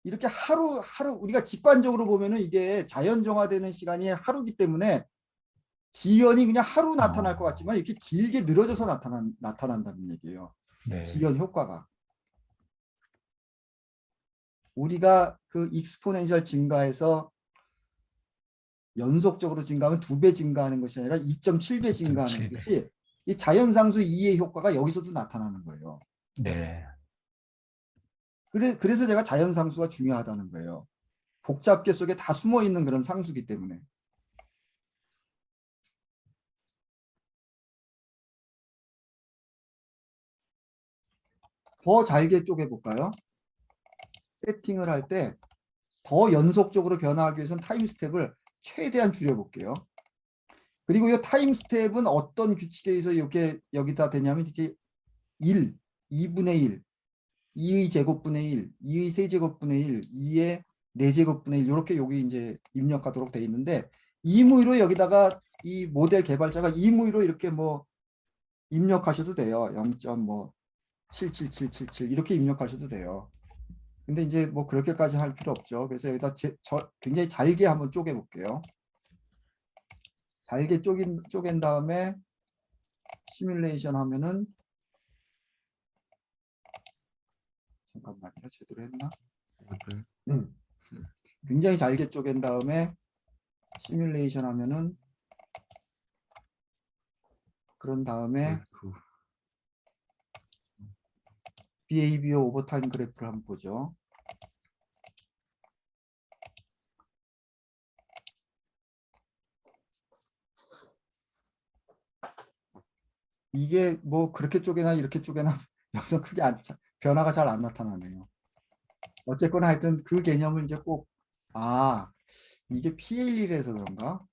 이렇게 하루 우리가 직관적으로 보면은 이게 자연 정화되는 시간이 하루기 때문에 지연이 그냥 하루 나타날 것 같지만 이렇게 길게 늘어져서 나타난다는 얘기예요. 네. 지연 효과가. 우리가 그 익스포넨셜 증가해서 연속적으로 증가하면 2배 증가하는 것이 아니라 2.7배 증가하는 2.7배. 듯이 이 자연상수 2의 효과가 여기서도 나타나는 거예요. 네. 그래서 제가 자연상수가 중요하다는 거예요. 복잡계 속에 다 숨어 있는 그런 상수기 때문에. 더 잘게 쪼개볼까요? 세팅을 할 때 더 연속적으로 변화하기 위해서는 타임 스텝을 최대한 줄여볼게요. 그리고 이 타임 스텝은 어떤 규칙에 의해서 이렇게 여기다 되냐면 이렇게 1, 2분의 1, 2의 제곱분의 1, 2의 세제곱분의 1, 2의 4제곱분의 1 이렇게 여기 이제 입력하도록 되어 있는데 임의로 여기다가 이 모델 개발자가 임의로 이렇게 뭐 입력하셔도 돼요. 0.777777 이렇게 입력하셔도 돼요. 근데 이제 뭐 그렇게까지 할 필요 없죠. 그래서 여기다 굉장히 잘게 한번 쪼개 볼게요. 잘게 쪼갠 다음에 시뮬레이션 하면은 잠깐만요. 제대로 했나? 굉장히 잘게 쪼갠 다음에 시뮬레이션 하면은 그런 다음에 그래프. 비헤이비어 오버타임 그래프를 한번 보죠. 이게 뭐 그렇게 쪼개나 이렇게 쪼개나 여기서 크게 변화가 잘 안 나타나네요. 어쨌거나 하여튼 그 개념을 이제 꼭 이게 PL1에서 그런가?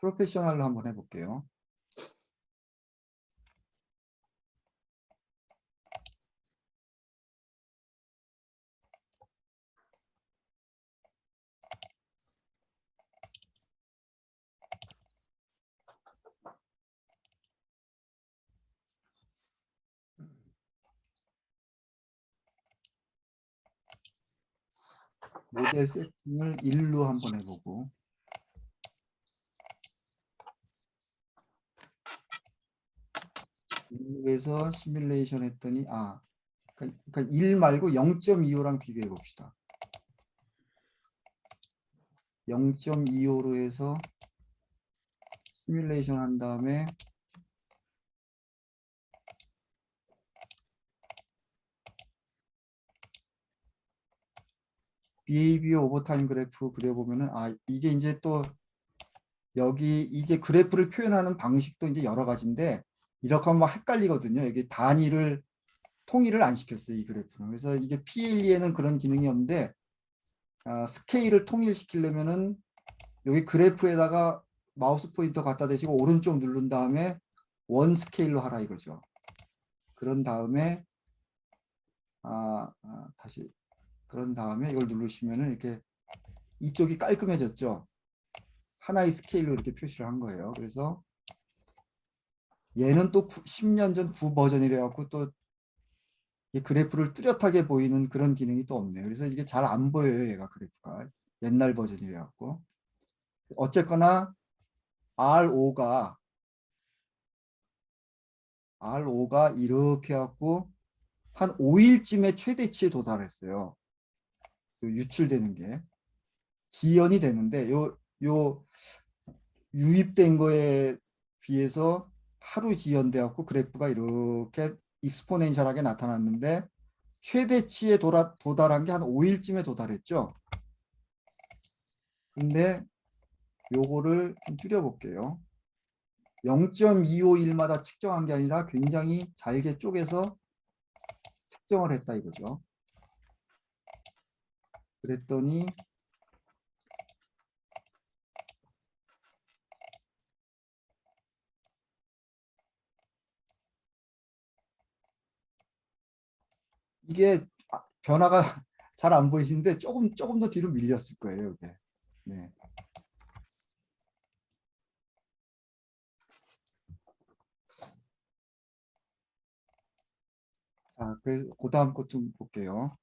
프로페셔널로 한번 해볼게요. 모델 세팅을 1로 한번 해보고 에서 시뮬레이션 했더니 그러니까 1 말고 0.25랑 비교해 봅시다. 0.25로 해서 시뮬레이션 한 다음에 비헤이비어 오버타임 그래프 그려보면은 이게 이제 또 여기 이제 그래프를 표현하는 방식도 이제 여러 가지인데 이렇게 하면 막 헷갈리거든요. 여기 단위를 통일을 안 시켰어요, 이 그래프는. 그래서 이게 PLE에는 그런 기능이 없는데 스케일을 통일시키려면은 여기 그래프에다가 마우스 포인터 갖다 대시고 오른쪽 누른 다음에 원 스케일로 하라 이거죠. 그런 다음에 다시 그런 다음에 이걸 누르시면은 이렇게 이쪽이 깔끔해졌죠. 하나의 스케일로 이렇게 표시를 한 거예요. 그래서 얘는 또 10년 전 9 버전이래 갖고 또 이 그래프를 뚜렷하게 보이는 그런 기능이 또 없네요. 그래서 이게 잘 안 보여요, 얘가 그래프가. 옛날 버전이래 갖고. 어쨌거나 R5가 이렇게 갖고 한 5일쯤에 최대치에 도달했어요. 유출되는 게 지연이 되는데 요 유입된 거에 비해서 하루 지연돼 갖고 그래프가 이렇게 익스포넨셜하게 나타났는데 최대치에 도달한 게 한 5일쯤에 도달했죠. 근데 요거를 좀 줄여볼게요. 0.251마다 측정한 게 아니라 굉장히 잘게 쪼개서 측정을 했다 이거죠. 그랬더니 이게 변화가 잘 안 보이시는데 조금 더 뒤로 밀렸을 거예요. 이게. 네. 자, 그래서 그 다음 것 좀 볼게요.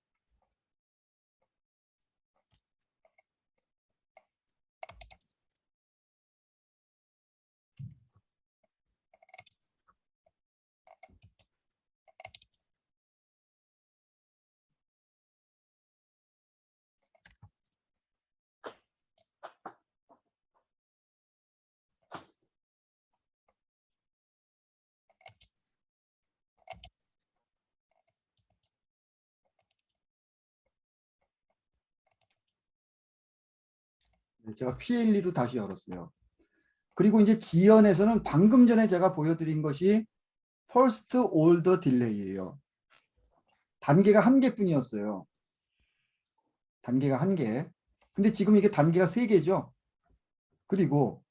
네, 제가 PLE로 다시 열었어요. 그리고 이제 지연에서는 방금 전에 제가 보여드린 것이 First Order Delay예요. 단계가 1개뿐이었어요. 단계가 1개. 근데 지금 이게 단계가 3개죠. 그리고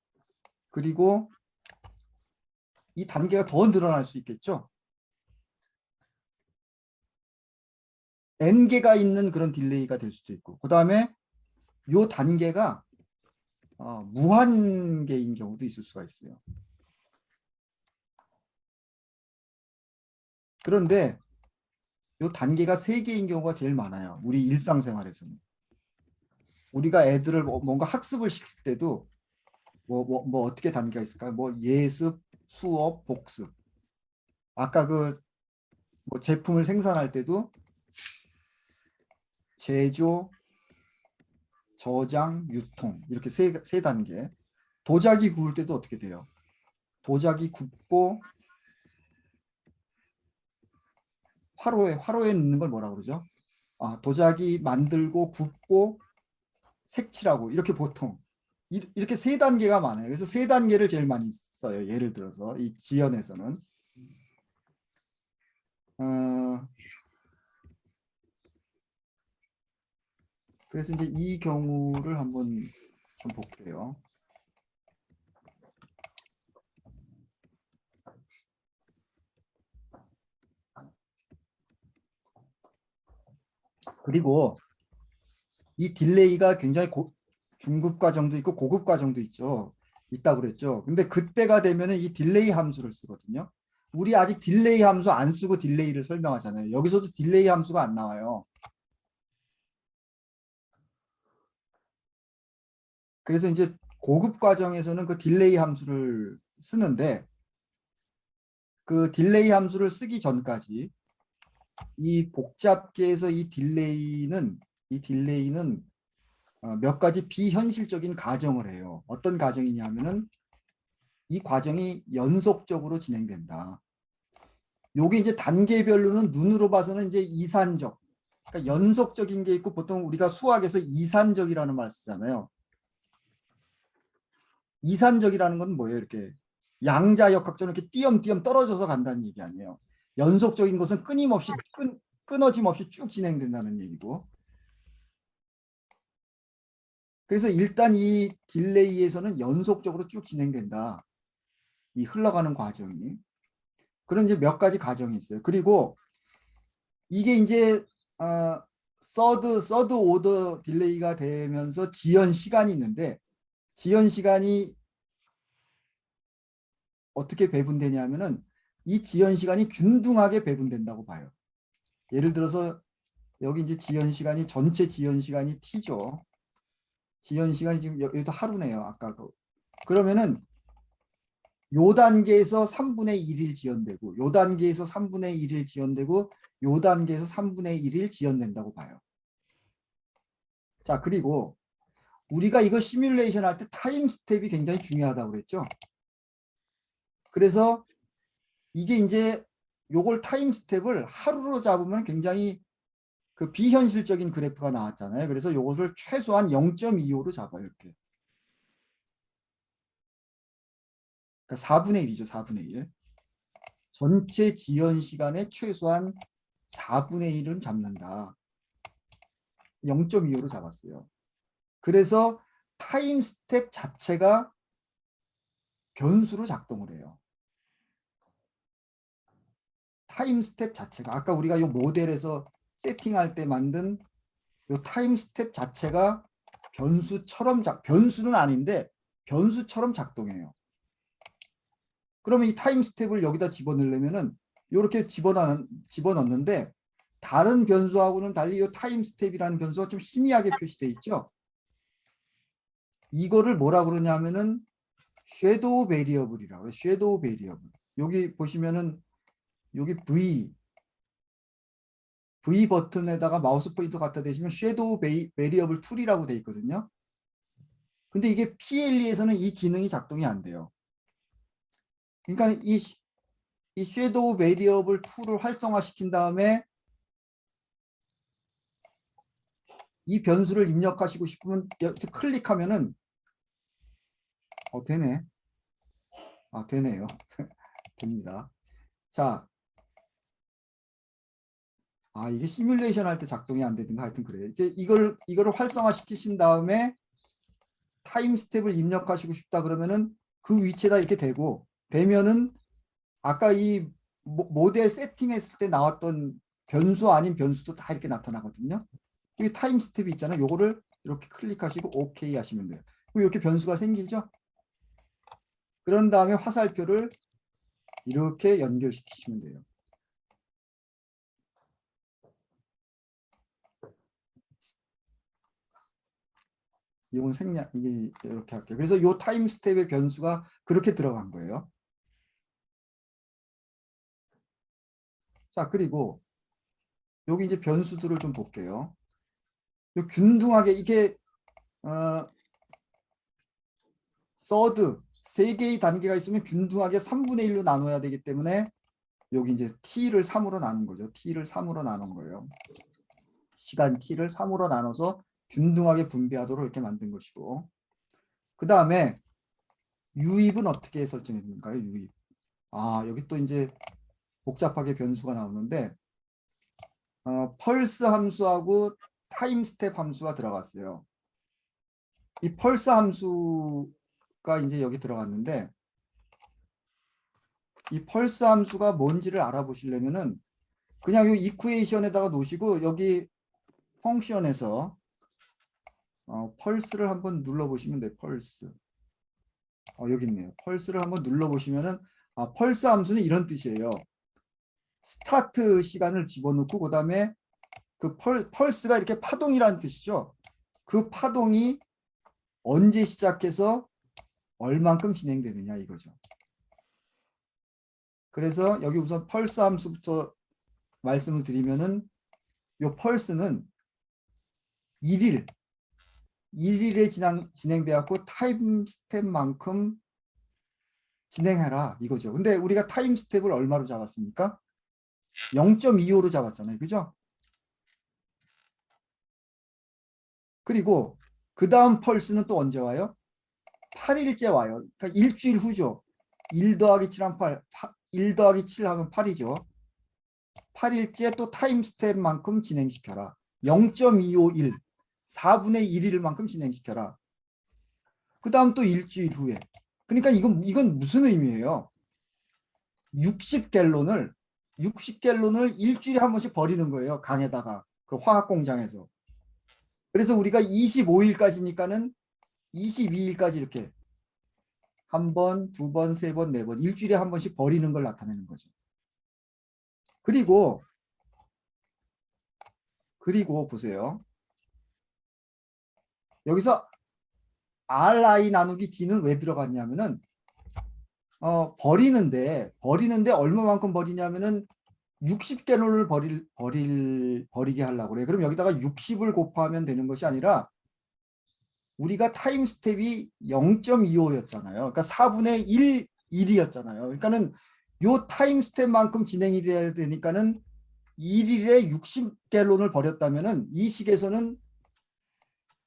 이 단계가 더 늘어날 수 있겠죠. N개가 있는 그런 딜레이가 될 수도 있고 그 다음에 이 단계가 무한계인 경우도 있을 수가 있어요. 그런데 이 단계가 3개인 경우가 제일 많아요. 우리 일상생활에서는. 우리가 애들을 뭔가 학습을 시킬 때도 뭐 어떻게 단계가 있을까요? 뭐 예습, 수업, 복습. 아까 그 뭐 제품을 생산할 때도 제조, 저장, 유통 이렇게 세 단계. 도자기 구울 때도 어떻게 돼요? 도자기 굽고 화로에 넣는 걸 뭐라 그러죠? 도자기 만들고 굽고 색칠하고 이렇게 보통 이렇게 세 단계가 많아요. 그래서 세 단계를 제일 많이 써요. 예를 들어서 이 지연에서는 어, 그래서 이제 이 경우를 한번 좀 볼게요. 그리고 이 딜레이가 굉장히 중급 과정도 있고 고급 과정도 있다고 그랬죠. 근데 그때가 되면은 이 딜레이 함수를 쓰거든요. 우리 아직 딜레이 함수 안 쓰고 딜레이를 설명하잖아요. 여기서도 딜레이 함수가 안 나와요. 그래서 이제 고급 과정에서는 그 딜레이 함수를 쓰는데 그 딜레이 함수를 쓰기 전까지 이 복잡계에서 이 딜레이는 몇 가지 비현실적인 가정을 해요. 어떤 가정이냐면은 이 과정이 연속적으로 진행된다. 요게 이제 단계별로는 눈으로 봐서는 이제 이산적, 그러니까 연속적인 게 있고 보통 우리가 수학에서 이산적이라는 말 쓰잖아요. 이산적이라는 건 뭐예요? 이렇게 양자역학처럼 이렇게 띄엄띄엄 떨어져서 간다는 얘기 아니에요. 연속적인 것은 끊어짐 없이 쭉 진행된다는 얘기고. 그래서 일단 이 딜레이에서는 연속적으로 쭉 진행된다. 이 흘러가는 과정이. 그런 이제 몇 가지 과정이 있어요. 그리고 이게 이제 서드 오더 딜레이가 되면서 지연 시간이 있는데 지연 시간이 어떻게 배분되냐면은 이 지연 시간이 균등하게 배분된다고 봐요. 예를 들어서 여기 이제 지연 시간이 전체 지연 시간이 t죠. 지연 시간이 지금 여기도 하루네요. 아까 그러면은 요 단계에서 3분의 1일 지연되고 요 단계에서 3분의 1일 지연되고 요 단계에서 3분의 1일 지연된다고 봐요. 자, 그리고 우리가 이거 시뮬레이션 할 때 타임 스텝이 굉장히 중요하다고 그랬죠. 그래서 이게 이제 요걸 타임 스텝을 하루로 잡으면 굉장히 그 비현실적인 그래프가 나왔잖아요. 그래서 요것을 최소한 0.25로 잡아요. 이렇게. 그러니까 4분의 1이죠. 4분의 1. 전체 지연 시간의 최소한 4분의 1은 잡는다. 0.25로 잡았어요. 그래서 타임 스텝 자체가 변수로 작동을 해요. 타임 스텝 자체가 아까 우리가 이 모델에서 세팅할 때 만든 이 타임 스텝 자체가 변수는 아닌데 변수처럼 작동해요. 그러면 이 타임 스텝을 여기다 집어넣으려면은 이렇게 집어넣는데 다른 변수하고는 달리 이 타임 스텝이라는 변수가 좀 희미하게 표시되어 있죠. 이거를 뭐라 그러냐면은 섀도우 베리어블이라고 해요. 섀도우 베리어블. 여기 보시면은 여기 V 버튼에다가 마우스 포인터 갖다 대시면 섀도우 베리어블 툴이라고 돼 있거든요. 근데 이게 PLE에서는 이 기능이 작동이 안 돼요. 그러니까 이 섀도우 베리어블 툴을 활성화시킨 다음에 이 변수를 입력하시고 싶으면 클릭하면은 되네. 되네요. 됩니다. 자, 이게 시뮬레이션 할 때 작동이 안 되든가 하여튼 그래요. 이제 이거를 활성화시키신 다음에 타임 스텝을 입력하시고 싶다 그러면은 그 위치에다 이렇게 되면은 아까 이 모델 세팅했을 때 나왔던 변수 아닌 변수도 다 이렇게 나타나거든요. 여기 타임 스텝이 있잖아요. 요거를 이렇게 클릭하시고 OK 하시면 돼요. 이렇게 변수가 생기죠. 그런 다음에 화살표를 이렇게 연결시키시면 돼요. 이건 이게 이렇게 할게요. 그래서 이 타임 스텝의 변수가 그렇게 들어간 거예요. 자, 그리고 여기 이제 변수들을 좀 볼게요. 요 균등하게 이게 서드 세 개의 단계가 있으면 균등하게 3분의 1로 나눠야 되기 때문에 여기 이제 t를 3으로 나눈 거죠. t를 3으로 나눈 거예요. 시간 t를 3으로 나눠서 균등하게 분배하도록 이렇게 만든 것이고, 그 다음에 유입은 어떻게 설정했는가요? 유입. 여기 또 이제 복잡하게 변수가 나오는데 펄스 함수하고 타임 스텝 함수가 들어갔어요. 이 펄스 함수가 이제 여기 들어갔는데, 이 펄스 함수가 뭔지를 알아보시려면은 그냥 이 이쿠에이션에다가 놓으시고 여기 펑션에서 펄스를 한번 눌러보시면 돼요. 펄스. 여기 있네요. 펄스를 한번 눌러보시면은 펄스 함수는 이런 뜻이에요. 스타트 시간을 집어넣고 그 다음에 그 펄스가 이렇게 파동이라는 뜻이죠. 그 파동이 언제 시작해서 얼만큼 진행되느냐 이거죠. 그래서 여기 우선 펄스 함수부터 말씀을 드리면은 이 펄스는 1일에 진행돼 갖고 타임 스텝만큼 진행해라 이거죠. 근데 우리가 타임 스텝을 얼마로 잡았습니까? 0.25로 잡았잖아요. 그죠? 그리고 그 다음 펄스는 또 언제 와요? 8일째 와요. 그러니까 일주일 후죠. 1 더하기 7하면 8, 1 더하기 7 하면 8이죠. 8일째 또 타임 스텝만큼 진행시켜라. 0.251, 4분의 1일만큼 진행시켜라. 그 다음 또 일주일 후에. 그러니까 이건 무슨 의미예요? 60갤론을 일주일에 한 번씩 버리는 거예요. 강에다가. 그 화학 공장에서. 그래서 우리가 25일까지니까는 22일까지 이렇게 한 번, 두 번, 세 번, 네 번, 일주일에 한 번씩 버리는 걸 나타내는 거죠. 그리고 보세요. 여기서 RI 나누기 D는 왜 들어갔냐면은 버리는데 얼마만큼 버리냐면은 60갤론을 버리게 하려고 그래요. 그럼 여기다가 60을 곱하면 되는 것이 아니라 우리가 타임 스텝이 0.25였잖아요. 그러니까 4분의 1이었잖아요. 그러니까는 요 타임 스텝만큼 진행이 돼야 되니까는 1일에 60갤론을 버렸다면은 이 식에서는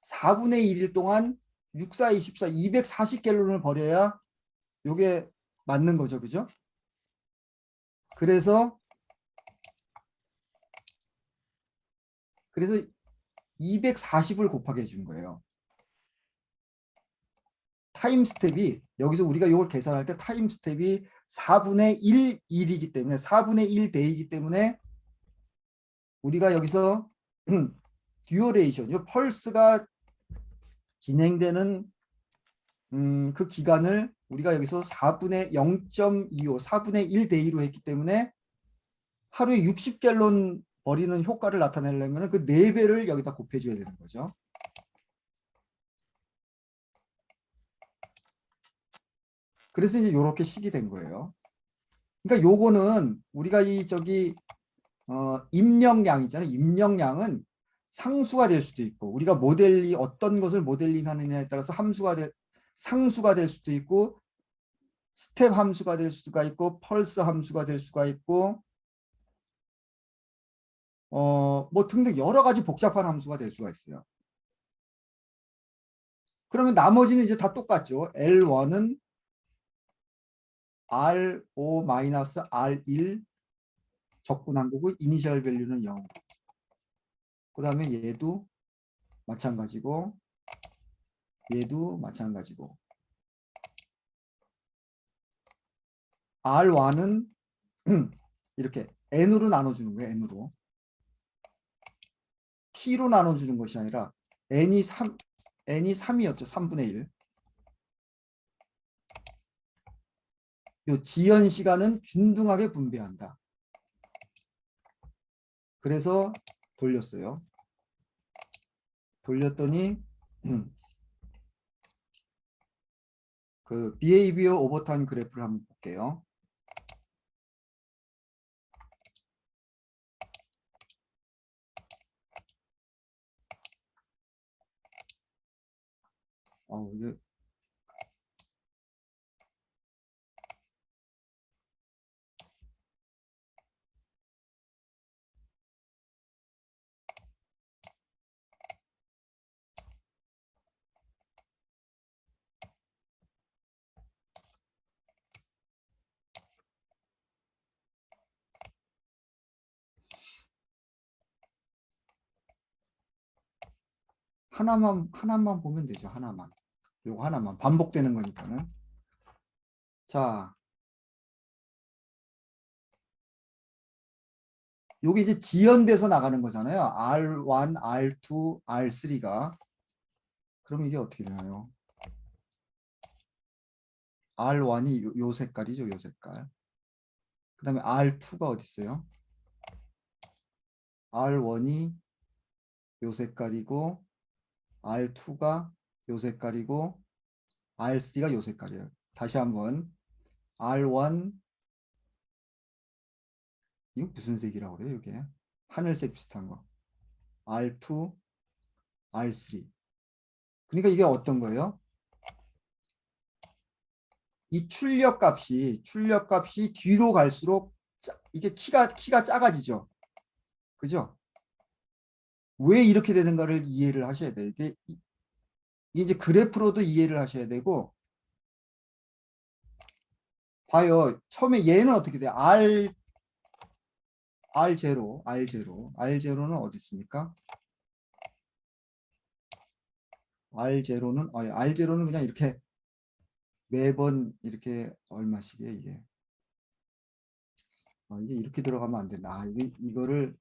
4분의 1일 동안 6, 4, 24, 240갤론을 버려야 요게 맞는 거죠. 그죠? 그래서 240을 곱하게 해준 거예요. 타임 스텝이 여기서 우리가 이걸 계산할 때 타임 스텝이 4분의 1이기 때문에 4분의 1 대이기 때문에 우리가 여기서 듀어레이션, 이 펄스가 진행되는 그 기간을 우리가 여기서 4분의 0.25, 4분의 1 대이로 했기 때문에 하루에 60갤론 버리는 효과를 나타내려면 그 4배를 여기다 곱해줘야 되는 거죠. 그래서 이제 이렇게 식이 된 거예요. 그러니까 요거는 우리가 입력량 있잖아요. 입력량은 상수가 될 수도 있고 우리가 어떤 것을 모델링 하느냐에 따라서 상수가 될 수도 있고 스텝 함수가 될 수가 있고 펄스 함수가 될 수가 있고 뭐 등등 여러 가지 복잡한 함수가 될 수가 있어요. 그러면 나머지는 이제 다 똑같죠. L1은 R5-R1 적분한 거고 이니셜 밸류는 0. 그 다음에 얘도 마찬가지고 얘도 마찬가지고 R1은 이렇게 N으로 나눠주는 거예요. N으로. T로 나눠주는 것이 아니라 N이 3이었죠. 3분의 1. 요 지연 시간은 균등하게 분배한다. 그래서 돌렸어요. 돌렸더니 그 behavior overtime 그래프를 한번 볼게요. 이게 하나만 보면 되죠. 하나만. 요거 하나만 반복되는 거니까는. 자, 요게 이제 지연돼서 나가는 거잖아요. R1, R2, R3가. 그럼 이게 어떻게 되나요? R1이 요 색깔이죠. 요 색깔. 그 다음에 R2가 어디 있어요? R1이 요 색깔이고 R2가 요 색깔이고 R3가 요 색깔이에요. 다시 한번 R1 이거 무슨 색이라고 그래요? 이게 하늘색 비슷한 거 R2, R3 그러니까 이게 어떤 거예요? 이 출력값이 뒤로 갈수록 이게 키가 작아지죠. 그죠? 왜 이렇게 되는가를 이해를 하셔야 돼요. 이게 이제 그래프로도 이해를 하셔야 되고 봐요. 처음에 얘는 어떻게 돼요? R0는 어디 있습니까? R0는 그냥 이렇게 매번 이렇게 얼마씩이에요, 이게? 이게 이렇게 들어가면 안 된다. 이거를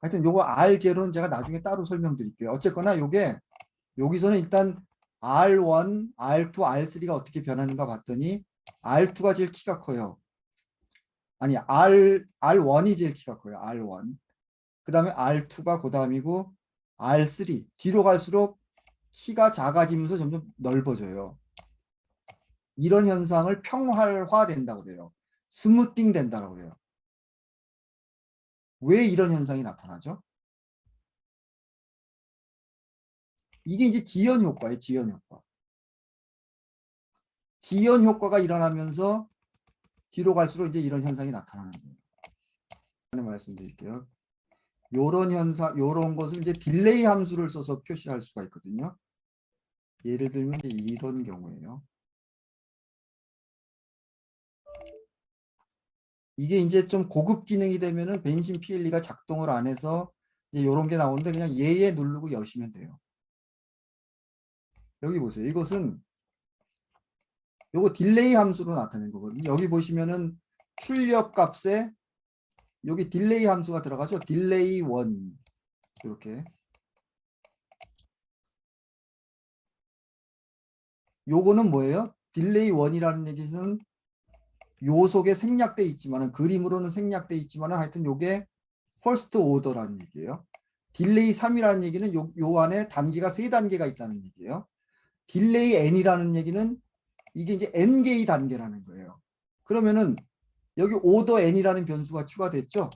하여튼 요거 R0는 제가 나중에 따로 설명드릴게요. 어쨌거나 요게 여기서는 일단 R1, R2, R3가 어떻게 변하는가 봤더니 R2가 제일 키가 커요. 아니 R1이 제일 키가 커요. R1. 그 다음에 R2가 그 다음이고 R3 뒤로 갈수록 키가 작아지면서 점점 넓어져요. 이런 현상을 평활화 된다고 그래요. 스무팅 된다고 그래요. 왜 이런 현상이 나타나죠? 이게 이제 지연 효과예요. 지연 효과. 지연 효과가 일어나면서 뒤로 갈수록 이제 이런 현상이 나타나는 거예요. 말씀드릴게요. 요런 현상, 요런 것을 이제 딜레이 함수를 써서 표시할 수가 있거든요. 예를 들면 이제 이런 경우에요. 이게 이제 좀 고급 기능이 되면은 벤신 PLE가 작동을 안 해서 이제 요런 게 나오는데 그냥 얘에 누르고 여시면 돼요. 여기 보세요. 이것은 요거 딜레이 함수로 나타낸 거거든요. 여기 보시면은 출력 값에 여기 딜레이 함수가 들어가죠. 딜레이 1 이렇게 요거는 뭐예요? 딜레이 1이라는 얘기는 요 속에 생략돼 있지만은 그림으로는 생략돼 있지만은 하여튼 요게 퍼스트 오더라는 얘기예요. 딜레이 3이라는 얘기는 요 안에 단계가 3단계가 있다는 얘기예요. 딜레이 n이라는 얘기는 이게 이제 n개의 단계라는 거예요. 그러면은 여기 오더 n이라는 변수가 추가됐죠.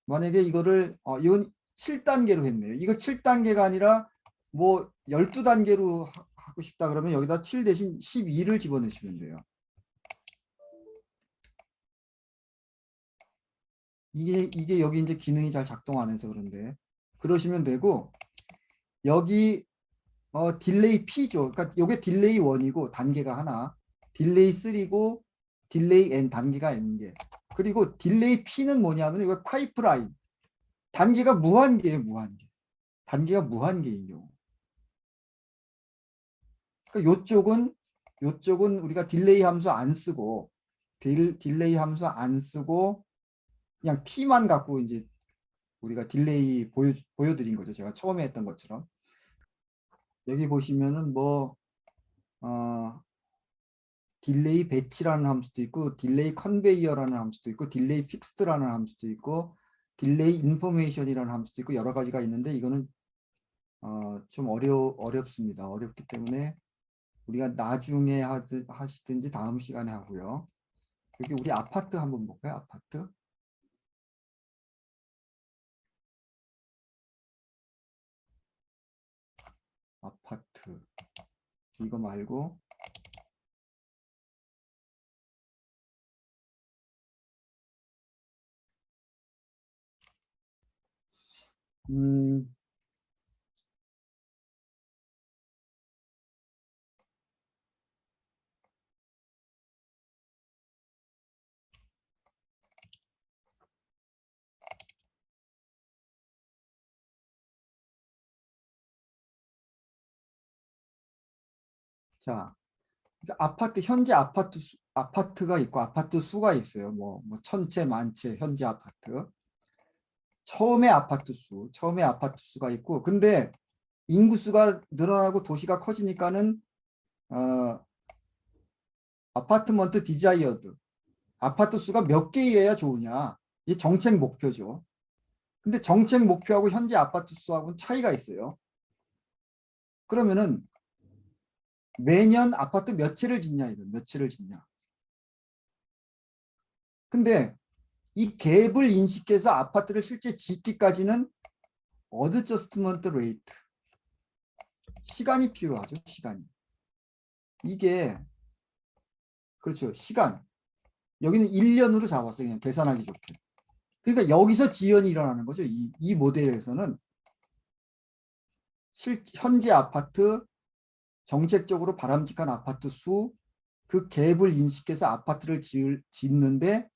만약에 이거를 이건 7단계로 했네요. 이거 7단계가 아니라 뭐 12단계로 하고 싶다 그러면 여기다 7 대신 12를 집어넣으시면 돼요. 이게 여기 이제 기능이 잘 작동 안 해서 그런데 그러시면 되고 여기 딜레이 P죠. 그러니까 이게 딜레이 1이고 단계가 하나, 딜레이 3고 딜레이 N 단계가 N개. 그리고 딜레이 P는 뭐냐면 이거 파이프라인. 단계가 무한개예요, 무한개. 단계가 무한개인 경우. 그러니까 요쪽은 우리가 딜레이 함수 안 쓰고 딜레이 함수 안 쓰고 그냥 T만 갖고 이제 우리가 딜레이 보여드린 거죠. 제가 처음에 했던 것처럼. 여기 보시면은 딜레이 배치라는 함수도 있고 딜레이 컨베이어라는 함수도 있고 딜레이 픽스드라는 함수도 있고 딜레이 인포메이션이라는 함수도 있고 여러 가지가 있는데 이거는 좀 어렵습니다. 어렵기 때문에 우리가 나중에 하시든지 다음 시간에 하고요. 여기 우리 아파트 한번 볼까요? 아파트. 아파트. 이거 말고 음, 자, 그러니까 아파트 현재 아파트가 있고 아파트 수가 있어요. 뭐 천채, 만채, 현재 아파트. 처음에 아파트 수가 있고, 근데 인구수가 늘어나고 도시가 커지니까는 아파트먼트 디자이어드 아파트 수가 몇 개여야 좋으냐? 이 정책 목표죠. 근데 정책 목표하고 현재 아파트 수하고는 차이가 있어요. 그러면은 매년 아파트 몇 채를 짓냐 이거 몇 채를 짓냐. 근데 이 갭을 인식해서 아파트를 실제 짓기까지는 어드저스트먼트 레이트 시간이 필요하죠. 시간이. 이게 그렇죠. 시간. 여기는 1년으로 잡았어요. 그냥 계산하기 좋게. 그러니까 여기서 지연이 일어나는 거죠. 이 모델에서는 현재 아파트, 정책적으로 바람직한 아파트 수, 그 갭을 인식해서 아파트를 짓는데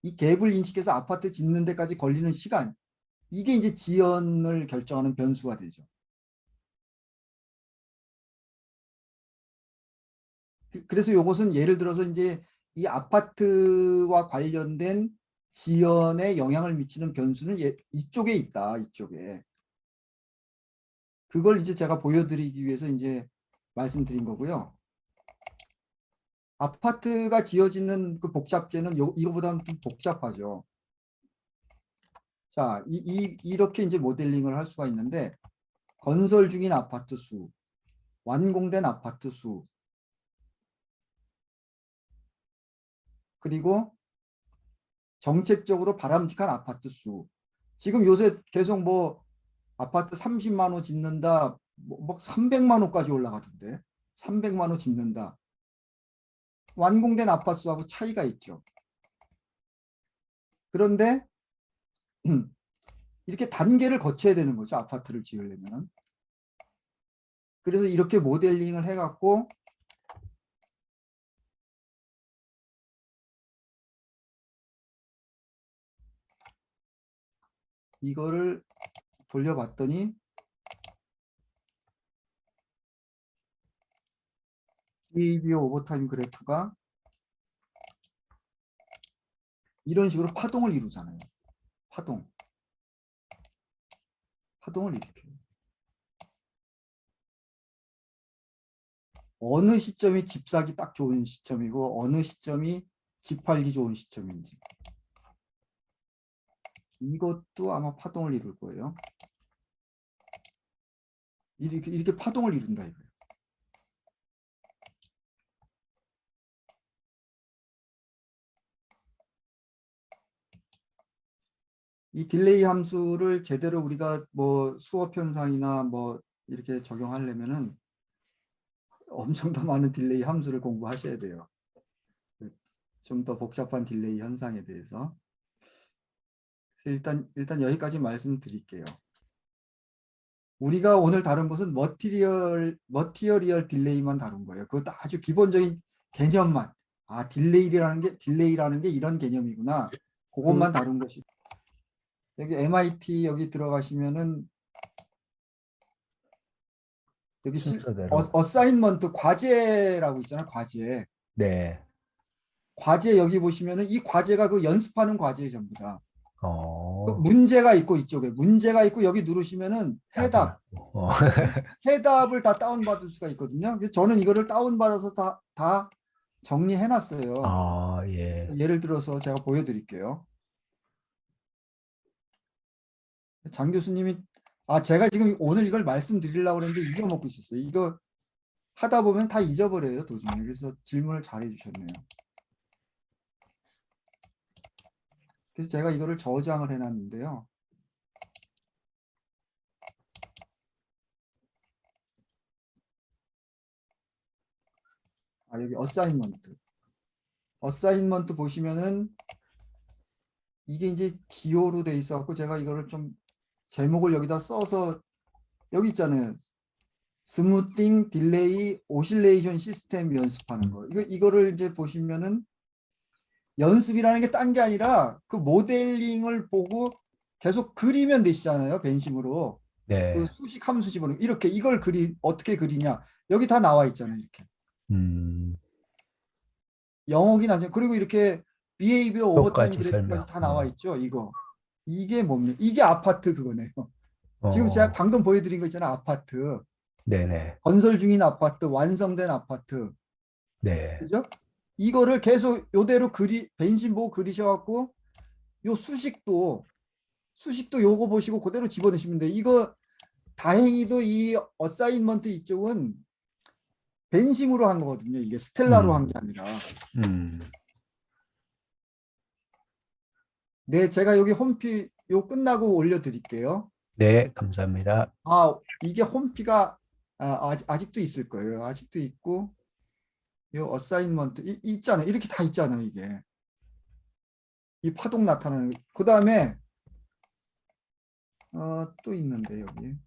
이 갭을 인식해서 아파트 짓는 데까지 걸리는 시간, 이게 이제 지연을 결정하는 변수가 되죠. 그래서 이것은 예를 들어서 이제 이 아파트와 관련된 지연에 영향을 미치는 변수는 이쪽에 있다. 이쪽에. 그걸 이제 제가 보여드리기 위해서 이제 말씀드린 거고요. 아파트가 지어지는 그 복잡계는 이거보다는 좀 복잡하죠. 자, 이렇게 이제 모델링을 할 수가 있는데 건설 중인 아파트 수, 완공된 아파트 수, 그리고 정책적으로 바람직한 아파트 수. 지금 요새 계속 뭐 아파트 30만 호 짓는다, 뭐 300만 호까지 올라가던데. 300만 호 짓는다. 완공된 아파트 수하고 차이가 있죠. 그런데 이렇게 단계를 거쳐야 되는 거죠. 아파트를 지으려면. 그래서 이렇게 모델링을 해갖고 이거를 돌려봤더니 GABO 오버타임 그래프가 이런 식으로 파동을 이루잖아요. 파동을 일으켜요. 어느 시점이 집 사기 딱 좋은 시점이고 어느 시점이 집 팔기 좋은 시점인지. 이것도 아마 파동을 이룰 거예요. 이렇게 파동을 이룬다 이거예요. 이 딜레이 함수를 제대로 우리가 뭐 수업 현상이나 뭐 이렇게 적용하려면은 엄청 더 많은 딜레이 함수를 공부하셔야 돼요. 좀 더 복잡한 딜레이 현상에 대해서. 일단 여기까지 말씀드릴게요. 우리가 오늘 다룬 것은 머티리얼 딜레이만 다룬 거예요. 그것도 아주 기본적인 개념만. 아, 딜레이라는 게 이런 개념이구나. 그것만 다룬 것이. 여기 MIT 여기 들어가시면은 여기 순서대로. 어사인먼트 과제라고 있잖아요. 과제. 네. 과제 여기 보시면은 이 과제가 그 연습하는 과제예요, 전부 다. 그 어. 문제가 있고 이쪽에 문제가 있고 여기 누르시면은 해답. 어. 해답을 다 다운받을 수가 있거든요. 그래서 저는 이거를 다운받아서 다 정리해 놨어요. 아, 예. 예를 들어서 제가 보여드릴게요. 장 교수님이 제가 지금 오늘 이걸 말씀드리려고 그랬는데 잊어먹고 있었어요. 이거 하다 보면 다 잊어버려요, 도중에. 그래서 질문을 잘 해주셨네요. 그래서 제가 이거를 저장을 해놨는데요. 여기 어사인먼트. 어사인먼트 보시면은 이게 이제 기호로 돼 있어갖고 제가 이거를 좀 제목을 여기다 써서 여기 있잖아요. 스무팅, 딜레이, 오실레이션 시스템 연습하는 거. 이거를 이제 보시면은 연습이라는 게 딴 게 아니라 그 모델링을 보고 계속 그리면 되시잖아요. 벤심으로. 네. 그 수식 함수 집어넣고 이렇게 이걸 어떻게 그리냐. 여기 다 나와 있잖아요. 이렇게. 영역이 나죠. 그리고 이렇게 비헤이비어 오버타임 똑같이 그래프까지 설명. 다 나와 있죠. 이게 뭡니까? 이게 아파트 그거네요. 지금 어, 제가 방금 보여드린 거 있잖아요. 아파트. 네네. 건설 중인 아파트, 완성된 아파트. 네. 그죠? 이거를 계속 요대로 벤심 보고 그리셔갖고 요 수식도 요거 보시고 그대로 집어넣으시면 돼요. 이거 다행히도 이 어사인먼트 이쪽은 벤심으로 한 거거든요. 이게 스텔라로 한 게 아니라. 음, 네, 제가 여기 홈피 요 끝나고 올려드릴게요. 네, 감사합니다. 이게 홈피가 아직도 있을 거예요. 아직도 있고 요 어사인먼트 있잖아요. 이렇게 다 있잖아요. 이게 이 파동 나타나는 그 다음에 또 있는데 여기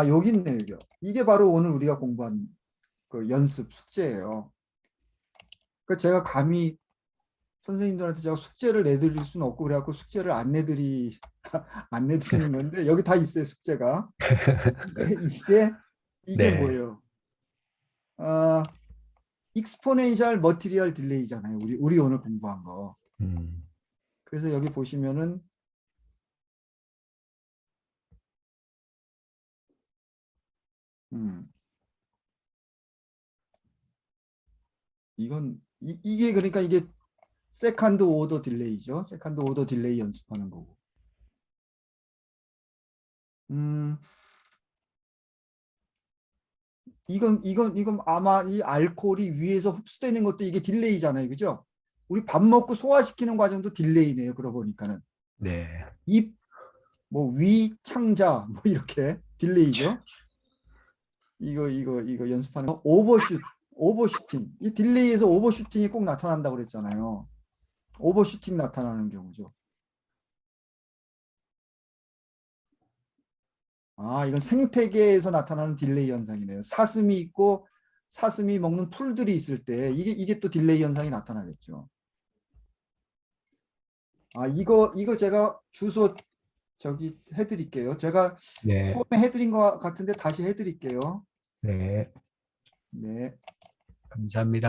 여기 있네요. 이게 바로 오늘 우리가 공부한 그 연습 숙제예요. 그 제가 감히 선생님들한테 제가 숙제를 내드릴 수는 없고 그래갖고 숙제를 안 내드리는 건데 여기 다 있어요. 숙제가 이게 네. 뭐예요? 익스포넨셜 머티리얼 딜레이잖아요. 우리 오늘 공부한 거. 그래서 여기 보시면은 이게 그러니까 이게 세컨드 오더 딜레이죠. 세컨드 오더 딜레이 연습하는 거고. 이건 아마 이 알코올이 위에서 흡수되는 것도 이게 딜레이잖아요. 그죠? 우리 밥 먹고 소화시키는 과정도 딜레이네요. 그러고 보니까는. 네. 입, 위, 창자, 이렇게 딜레이죠. 이거 연습하는 거. 오버슈팅. 이 딜레이에서 오버슈팅이 꼭 나타난다고 그랬잖아요. 오버슈팅 나타나는 경우죠. 이건 생태계에서 나타나는 딜레이 현상이네요. 사슴이 있고 사슴이 먹는 풀들이 있을 때 이게 또 딜레이 현상이 나타나겠죠. 이거 제가 주소 저기 해드릴게요. 제가 네. 처음에 해드린 것 같은데 다시 해드릴게요. 네. 네. 감사합니다.